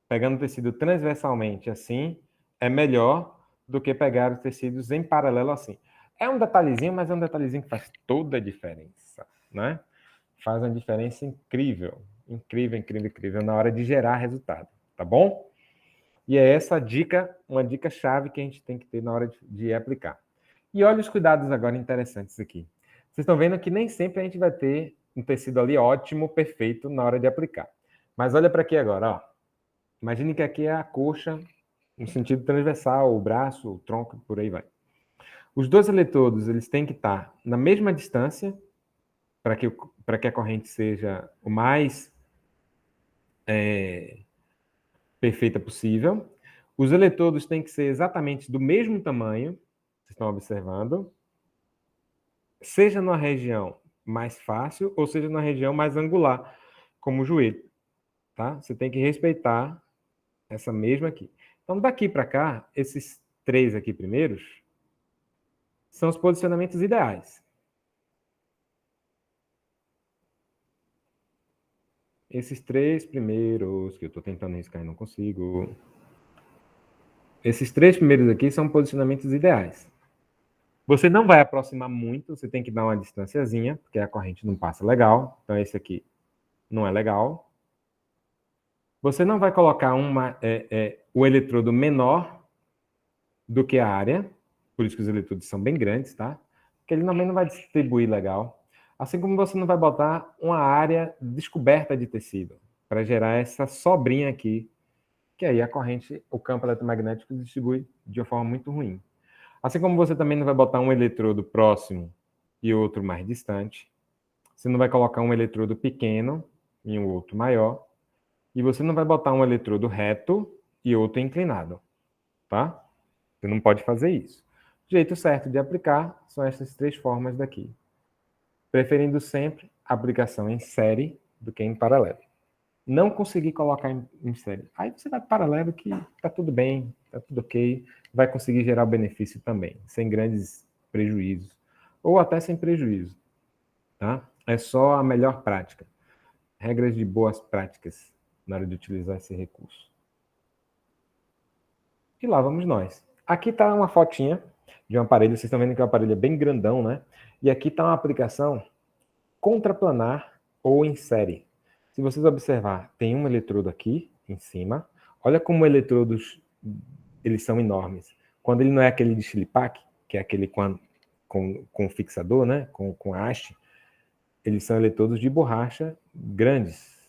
Pegando o tecido transversalmente assim, é melhor do que pegar os tecidos em paralelo assim. É um detalhezinho, mas é um detalhezinho que faz toda a diferença, né? Faz uma diferença incrível, incrível, incrível, incrível na hora de gerar resultado, tá bom? E é essa dica, uma dica chave que a gente tem que ter na hora de aplicar. E olha os cuidados agora interessantes aqui. Vocês estão vendo que nem sempre a gente vai ter um tecido ali ótimo, perfeito na hora de aplicar. Mas olha para aqui agora, ó. Imagine que aqui é a coxa no sentido transversal, o braço, o tronco, por aí vai. Os dois eletrodos, eles têm que estar na mesma distância para que a corrente seja o mais perfeita possível. Os eletrodos têm que ser exatamente do mesmo tamanho, vocês estão observando, seja numa região mais fácil ou seja numa região mais angular, como o joelho, tá? Você tem que respeitar essa mesma aqui. Então, daqui para cá, esses 3 aqui primeiros são os posicionamentos ideais. Esses 3 primeiros, que eu estou tentando riscar e não consigo. Esses 3 primeiros aqui são posicionamentos ideais. Você não vai aproximar muito, você tem que dar uma distanciazinha, porque a corrente não passa legal. Então, esse aqui não é legal. Você não vai colocar o eletrodo menor do que a área, por isso que os eletrodos são bem grandes, tá? Porque ele também não vai distribuir legal. Assim como você não vai botar uma área descoberta de tecido, para gerar essa sobrinha aqui, que aí a corrente, o campo eletromagnético distribui de uma forma muito ruim. Assim como você também não vai botar um eletrodo próximo e outro mais distante. Você não vai colocar um eletrodo pequeno e um outro maior. E você não vai botar um eletrodo reto e outro inclinado, tá? Você não pode fazer isso. O jeito certo de aplicar são essas 3 formas daqui. Preferindo sempre a aplicação em série do que em paralelo. Não conseguir colocar em série. Aí você vai paralelo que tá tudo bem, tá tudo ok, vai conseguir gerar benefício também, sem grandes prejuízos, ou até sem prejuízo, tá? É só a melhor prática. Regras de boas práticas na hora de utilizar esse recurso. E lá vamos nós. Aqui está uma fotinha de um aparelho, vocês estão vendo que o aparelho é bem grandão, né? E aqui está uma aplicação contraplanar ou em série. Se vocês observar, tem um eletrodo aqui em cima. Olha como eletrodos eles são enormes. Quando ele não é aquele de chilipaque, que é aquele com fixador, né? Com haste, eles são eletrodos de borracha grandes.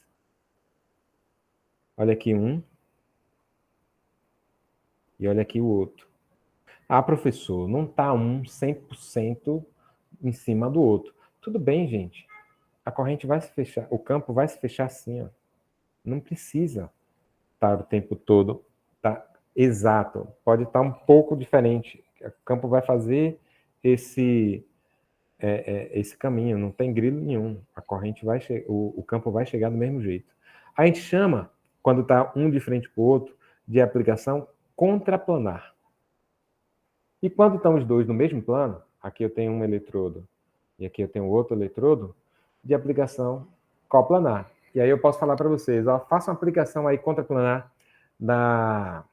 Olha aqui um. E olha aqui o outro. Ah, professor, não está um 100% em cima do outro. Tudo bem, gente. A corrente vai se fechar, o campo vai se fechar assim, ó. Não precisa estar o tempo todo tá exato. Pode estar um pouco diferente. O campo vai fazer esse caminho, não tem grilo nenhum. A corrente vai o campo vai chegar do mesmo jeito. A gente chama, quando está um de frente para o outro, de aplicação contraplanar. E quando estão os dois no mesmo plano, aqui eu tenho um eletrodo e aqui eu tenho outro eletrodo, de aplicação coplanar. E aí eu posso falar para vocês, ó, faça uma aplicação aí contraplanar na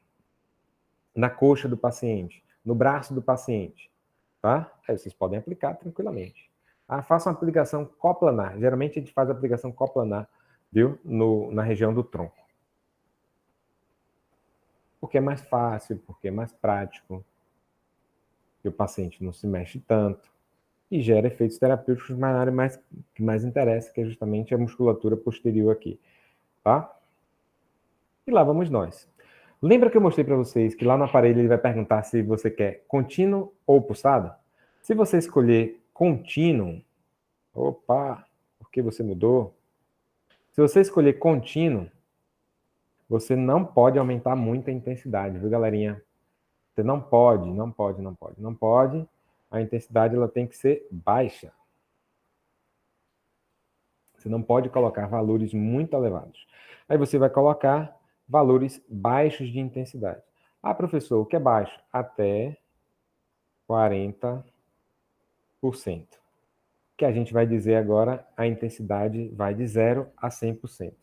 coxa do paciente, no braço do paciente, tá? Aí vocês podem aplicar tranquilamente. Ah, faça uma aplicação coplanar. Geralmente a gente faz a aplicação coplanar, viu? Na região do tronco. Porque é mais fácil, porque é mais prático, que o paciente não se mexe tanto e gera efeitos terapêuticos na área que mais interessa, que é justamente a musculatura posterior aqui, tá? E lá vamos nós. Lembra que eu mostrei para vocês que lá no aparelho ele vai perguntar se você quer contínuo ou pulsado? Se você escolher contínuo, opa, por que você mudou? Se você escolher contínuo, você não pode aumentar muito a intensidade, viu, galerinha? Você não pode. A intensidade ela tem que ser baixa. Você não pode colocar valores muito elevados. Aí você vai colocar valores baixos de intensidade. Ah, professor, o que é baixo? Até 40%. Que a gente vai dizer agora, a intensidade vai de 0 a 100%.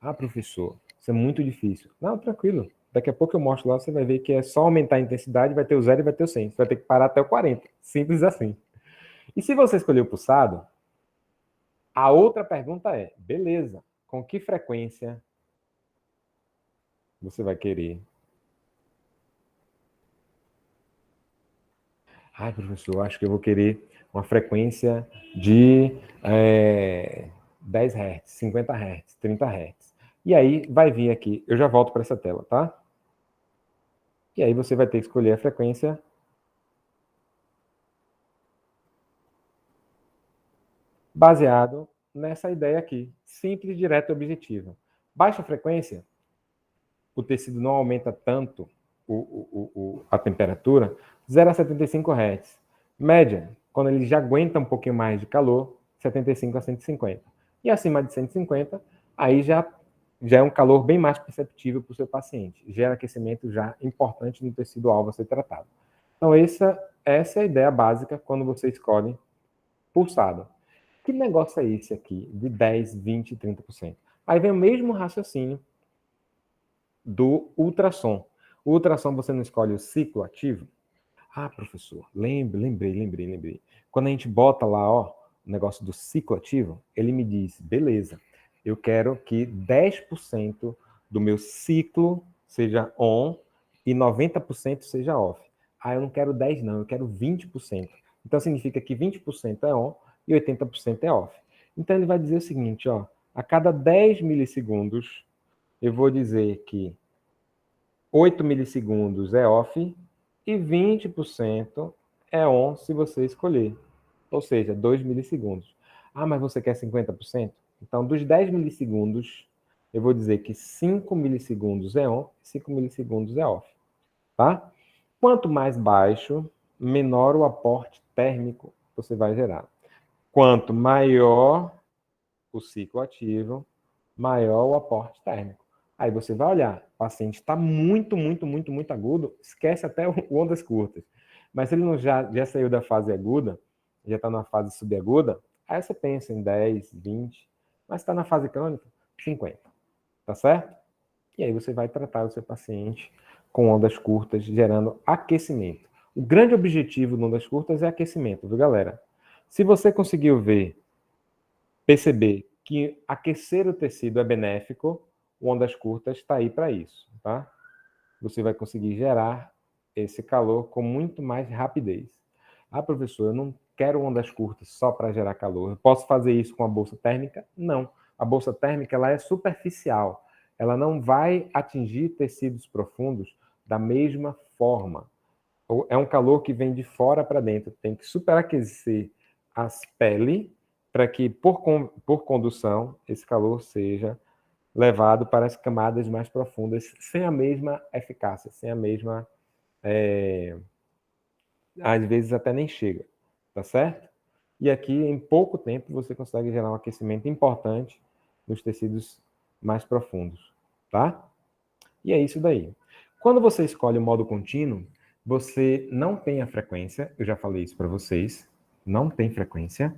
Ah, professor, isso é muito difícil. Não, tranquilo. Daqui a pouco eu mostro lá, você vai ver que é só aumentar a intensidade, vai ter o 0 e vai ter o 100. Você vai ter que parar até o 40. Simples assim. E se você escolher o pulsado, a outra pergunta é, beleza, com que frequência você vai querer? Ai, professor, eu acho que eu vou querer uma frequência de 10 Hz, 50 Hz, 30 Hz. E aí vai vir aqui, eu já volto para essa tela, tá? E aí você vai ter que escolher a frequência baseado nessa ideia aqui, simples, direta e objetiva. Baixa frequência, o tecido não aumenta tanto a temperatura, 0 a 75 Hz. Média, quando ele já aguenta um pouquinho mais de calor, 75 a 150. E acima de 150, aí já é um calor bem mais perceptível para o seu paciente. Gera aquecimento já importante no tecido alvo a ser tratado. Então, essa é a ideia básica quando você escolhe pulsado. Que negócio é esse aqui de 10, 20, 30%? Aí vem o mesmo raciocínio do ultrassom. O ultrassom você não escolhe o ciclo ativo? Ah, professor, lembrei. Quando a gente bota lá, ó, o negócio do ciclo ativo, ele me diz, beleza, eu quero que 10% do meu ciclo seja on e 90% seja off. Ah, eu não quero 10 não, eu quero 20%. Então significa que 20% é on e 80% é off. Então ele vai dizer o seguinte, ó, a cada 10 milissegundos, eu vou dizer que 8 milissegundos é off e 20% é on se você escolher. Ou seja, 2 milissegundos. Ah, mas você quer 50%? Então, dos 10 milissegundos, eu vou dizer que 5 milissegundos é on e 5 milissegundos é off. Tá? Quanto mais baixo, menor o aporte térmico que você vai gerar. Quanto maior o ciclo ativo, maior o aporte térmico. Aí você vai olhar, o paciente está muito agudo, esquece até o ondas curtas. Mas se ele não já saiu da fase aguda, já está na fase subaguda, aí você pensa em 10, 20, mas está na fase crônica, 50. Tá certo? E aí você vai tratar o seu paciente com ondas curtas, gerando aquecimento. O grande objetivo de ondas curtas é aquecimento, viu, galera? Se você conseguiu perceber que aquecer o tecido é benéfico, o ondas curtas está aí para isso, tá? Você vai conseguir gerar esse calor com muito mais rapidez. Ah, professor, eu não quero ondas curtas só para gerar calor. Eu posso fazer isso com a bolsa térmica? Não. A bolsa térmica ela é superficial. Ela não vai atingir tecidos profundos da mesma forma. É um calor que vem de fora para dentro. Tem que superaquecer as peles para que, por condução, esse calor seja levado para as camadas mais profundas sem a mesma eficácia, sem a mesma... às vezes até nem chega, tá certo? E aqui, em pouco tempo, você consegue gerar um aquecimento importante nos tecidos mais profundos, tá? E é isso daí. Quando você escolhe o modo contínuo, você não tem a frequência, eu já falei isso para vocês, não tem frequência.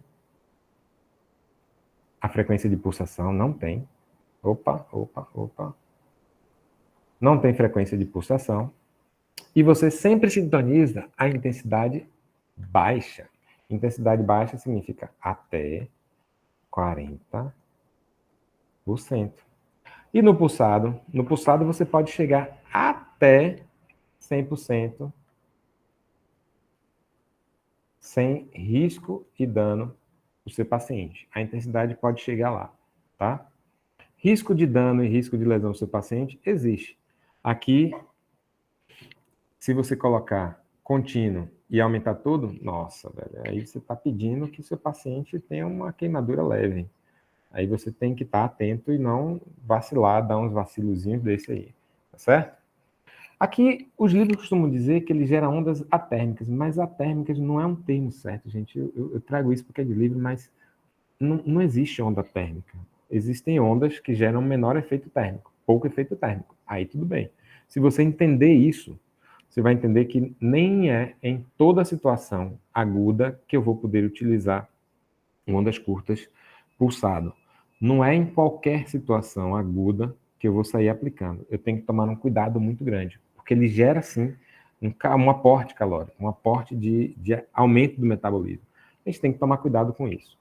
A frequência de pulsação não tem. Opa. Não tem frequência de pulsação. E você sempre sintoniza a intensidade baixa. Intensidade baixa significa até 40%. E no pulsado você pode chegar até 100% sem risco e dano para o seu paciente. A intensidade pode chegar lá, tá? Risco de dano e risco de lesão do seu paciente existe. Aqui, se você colocar contínuo e aumentar tudo, nossa, velho, aí você está pedindo que seu paciente tenha uma queimadura leve. Aí você tem que estar atento e não vacilar, dar uns vacilozinhos desse aí, tá certo? Aqui, os livros costumam dizer que ele gera ondas atérmicas, mas atérmicas não é um termo certo, gente. Eu trago isso porque é de livro, mas não existe onda térmica. Existem ondas que geram menor efeito térmico, pouco efeito térmico. Aí tudo bem. Se você entender isso, você vai entender que nem é em toda situação aguda que eu vou poder utilizar ondas curtas pulsado. Não é em qualquer situação aguda que eu vou sair aplicando. Eu tenho que tomar um cuidado muito grande, porque ele gera, sim, um aporte calórico, um aporte de aumento do metabolismo. A gente tem que tomar cuidado com isso.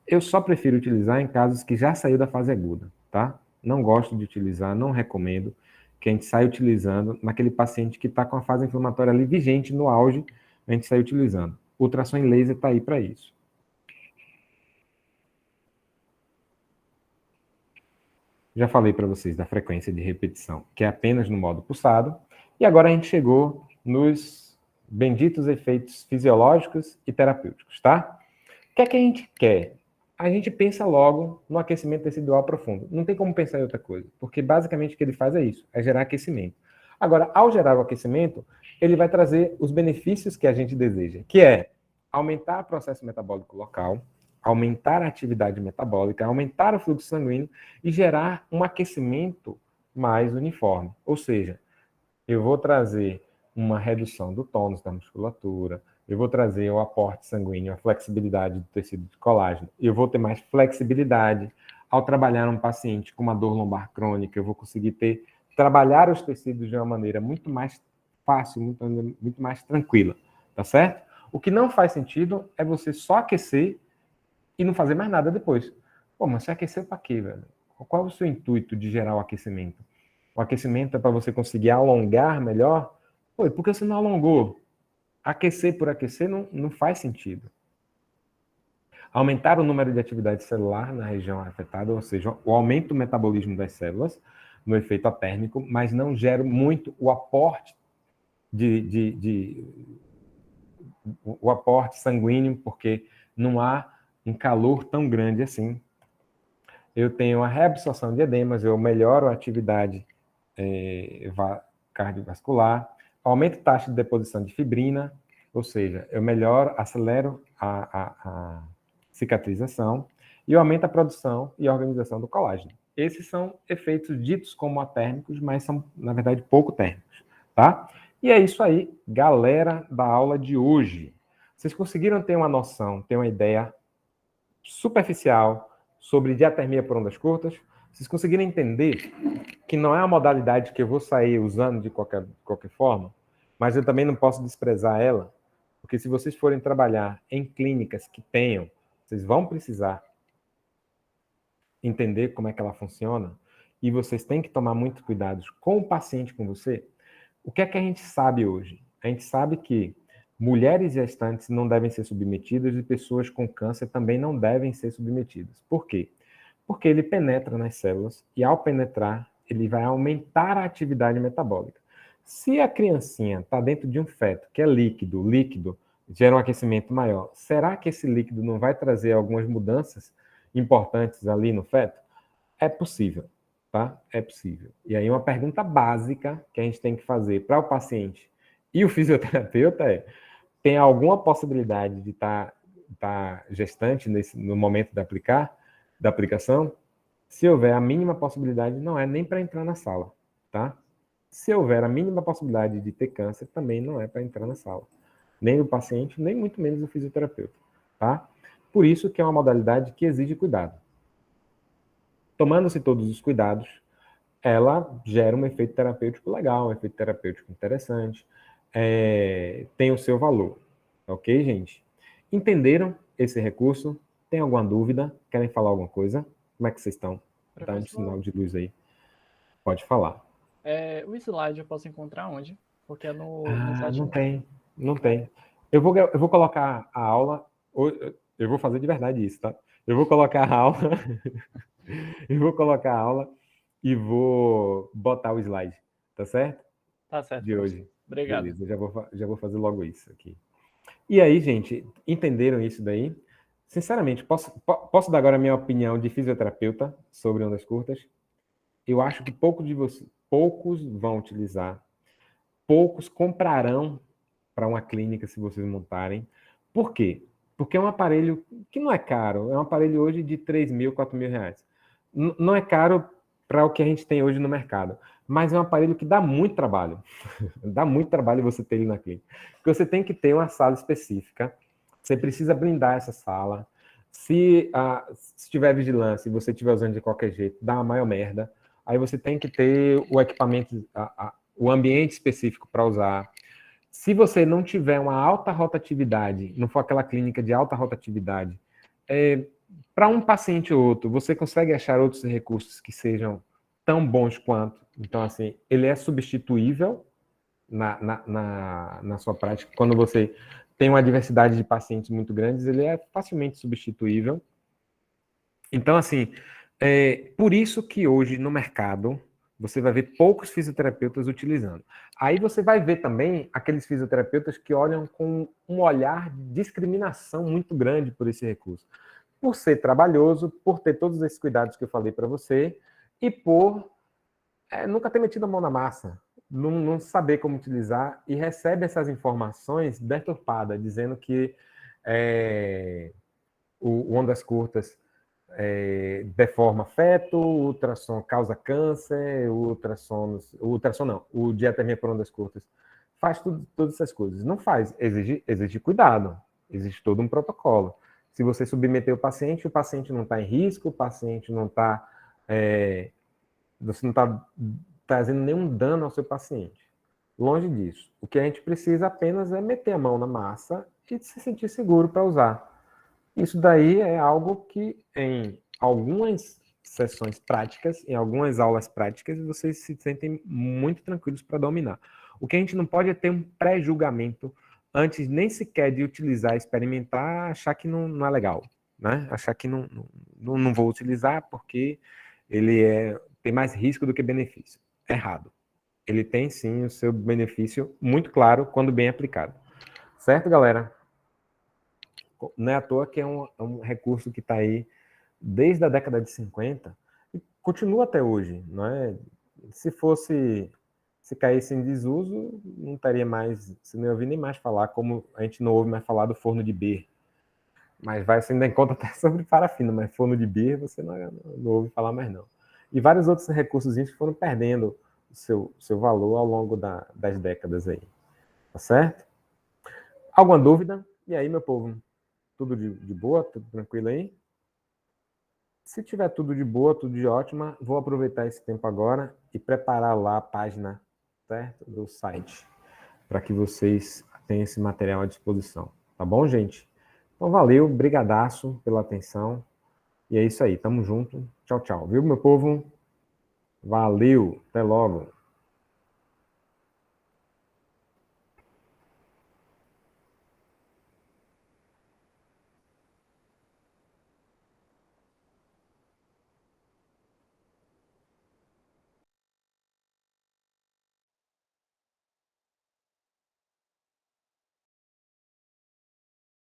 Eu só prefiro utilizar em casos que já saiu da fase aguda, tá? Não gosto de utilizar, não recomendo que a gente saia utilizando naquele paciente que está com a fase inflamatória ali vigente no auge, a gente sai utilizando. O ultrassom em laser está aí para isso. Já falei para vocês da frequência de repetição, que é apenas no modo pulsado. E agora a gente chegou nos benditos efeitos fisiológicos e terapêuticos, tá? O que é que a gente quer? a gente pensa logo no aquecimento tecidual profundo. Não tem como pensar em outra coisa, porque basicamente o que ele faz é isso, é gerar aquecimento. Agora, ao gerar o aquecimento, ele vai trazer os benefícios que a gente deseja, que é aumentar o processo metabólico local, aumentar a atividade metabólica, aumentar o fluxo sanguíneo e gerar um aquecimento mais uniforme. Ou seja, eu vou trazer uma redução do tônus da musculatura, eu vou trazer o aporte sanguíneo, a flexibilidade do tecido de colágeno, eu vou ter mais flexibilidade. Ao trabalhar um paciente com uma dor lombar crônica, eu vou conseguir trabalhar os tecidos de uma maneira muito mais fácil, muito mais tranquila, tá certo? O que não faz sentido é você só aquecer e não fazer mais nada depois. Pô, mas você aqueceu para quê, velho? Qual é o seu intuito de gerar o aquecimento? O aquecimento é para você conseguir alongar melhor? Pô, e por que você não alongou? Aquecer por aquecer não faz sentido. Aumentar o número de atividade celular na região afetada, ou seja, o aumento do metabolismo das células no efeito atérmico, mas não gera muito o aporte o aporte sanguíneo, porque não há um calor tão grande assim. Eu tenho a reabsorção de edemas, eu melhoro a atividade cardiovascular, aumento a taxa de deposição de fibrina, ou seja, eu melhoro, acelero a cicatrização e eu aumento a produção e a organização do colágeno. Esses são efeitos ditos como atérmicos, mas são, na verdade, pouco térmicos, tá? E é isso aí, galera da aula de hoje. Vocês conseguiram ter uma noção, ter uma ideia superficial sobre diatermia por ondas curtas? Vocês conseguiram entender que não é uma modalidade que eu vou sair usando de qualquer forma, mas eu também não posso desprezar ela, porque se vocês forem trabalhar em clínicas que tenham, vocês vão precisar entender como é que ela funciona, e vocês têm que tomar muito cuidado com o paciente, com você. O que é que a gente sabe hoje? A gente sabe que mulheres gestantes não devem ser submetidas e pessoas com câncer também não devem ser submetidas. Por quê? Porque ele penetra nas células e, ao penetrar, ele vai aumentar a atividade metabólica. Se a criancinha está dentro de um feto que é líquido gera um aquecimento maior, será que esse líquido não vai trazer algumas mudanças importantes ali no feto? É possível, tá? É possível. E aí uma pergunta básica que a gente tem que fazer para o paciente e o fisioterapeuta é: tem alguma possibilidade de estar gestante no momento da aplicação? Se houver a mínima possibilidade, não é nem para entrar na sala, tá? Se houver a mínima possibilidade de ter câncer, também não é para entrar na sala. Nem o paciente, nem muito menos o fisioterapeuta, tá? Por isso que é uma modalidade que exige cuidado. Tomando-se todos os cuidados, ela gera um efeito terapêutico legal, um efeito terapêutico interessante, tem o seu valor. Ok, gente? Entenderam esse recurso? Tem alguma dúvida? Querem falar alguma coisa? Como é que vocês estão? Dá um sinal de luz aí. Pode falar. O slide eu posso encontrar onde? Porque é no site. Não tem. Eu vou colocar a aula, eu vou fazer de verdade isso, tá? Eu vou colocar a aula, eu vou colocar a aula e vou botar o slide, tá certo? Tá certo. De hoje. Obrigado. Beleza, eu já vou fazer logo isso aqui. E aí, gente, entenderam isso daí? Sinceramente, posso dar agora a minha opinião de fisioterapeuta sobre ondas curtas? Eu acho que poucos vão utilizar, poucos comprarão para uma clínica se vocês montarem. Por quê? Porque é um aparelho que não é caro, é um aparelho hoje de 3 mil, 4 mil reais. Não é caro para o que a gente tem hoje no mercado, mas é um aparelho que dá muito trabalho. Dá muito trabalho você ter ele na clínica. Porque você tem que ter uma sala específica, você precisa blindar essa sala. Se tiver vigilância e você estiver usando de qualquer jeito, dá uma maior merda. Aí você tem que ter o equipamento, o ambiente específico para usar. Se você não tiver uma alta rotatividade, não for aquela clínica de alta rotatividade, para um paciente ou outro, você consegue achar outros recursos que sejam tão bons quanto. Então, assim, ele é substituível na sua prática. Quando você tem uma diversidade de pacientes muito grandes, ele é facilmente substituível. Então, assim, por isso que hoje no mercado você vai ver poucos fisioterapeutas utilizando. Aí você vai ver também aqueles fisioterapeutas que olham com um olhar de discriminação muito grande por esse recurso. por ser trabalhoso, por ter todos esses cuidados que eu falei para você, e por nunca ter metido a mão na massa, não saber como utilizar, e recebe essas informações deturpadas, dizendo que o ondas curtas deforma feto, o ultrassom causa câncer, o diatermia por ondas curtas faz todas essas coisas. Não faz, exige cuidado, existe todo um protocolo. Se você submeter o paciente não está em risco, o paciente não está... você não está trazendo nenhum dano ao seu paciente. Longe disso. O que a gente precisa apenas é meter a mão na massa e se sentir seguro para usar. Isso daí é algo que, em algumas sessões práticas, em algumas aulas práticas, vocês se sentem muito tranquilos para dominar. O que a gente não pode é ter um pré-julgamento antes nem sequer de utilizar, experimentar, achar que não é legal, né? Achar que não vou utilizar porque ele tem mais risco do que benefício. Errado. Ele tem, sim, o seu benefício muito claro quando bem aplicado. Certo, galera? Não é à toa que é um recurso que está aí desde a década de 50 e continua até hoje, não é? Se caísse em desuso, não estaria mais, você não ia ouvir nem mais falar, como a gente não ouve mais falar do forno de Beer. Mas você ainda encontra até sobre parafina, mas forno de Beer você não ouve falar mais não. E vários outros recursos que foram perdendo o seu valor ao longo das décadas aí. Tá certo? Alguma dúvida? E aí, meu povo? Tudo de boa? Tudo tranquilo aí? Se tiver tudo de boa, tudo de ótima, vou aproveitar esse tempo agora e preparar lá a página, certo? Do site, para que vocês tenham esse material à disposição. Tá bom, gente? Então, valeu, brigadaço pela atenção. E é isso aí, tamo junto. Tchau, tchau. Viu, meu povo? Valeu, até logo.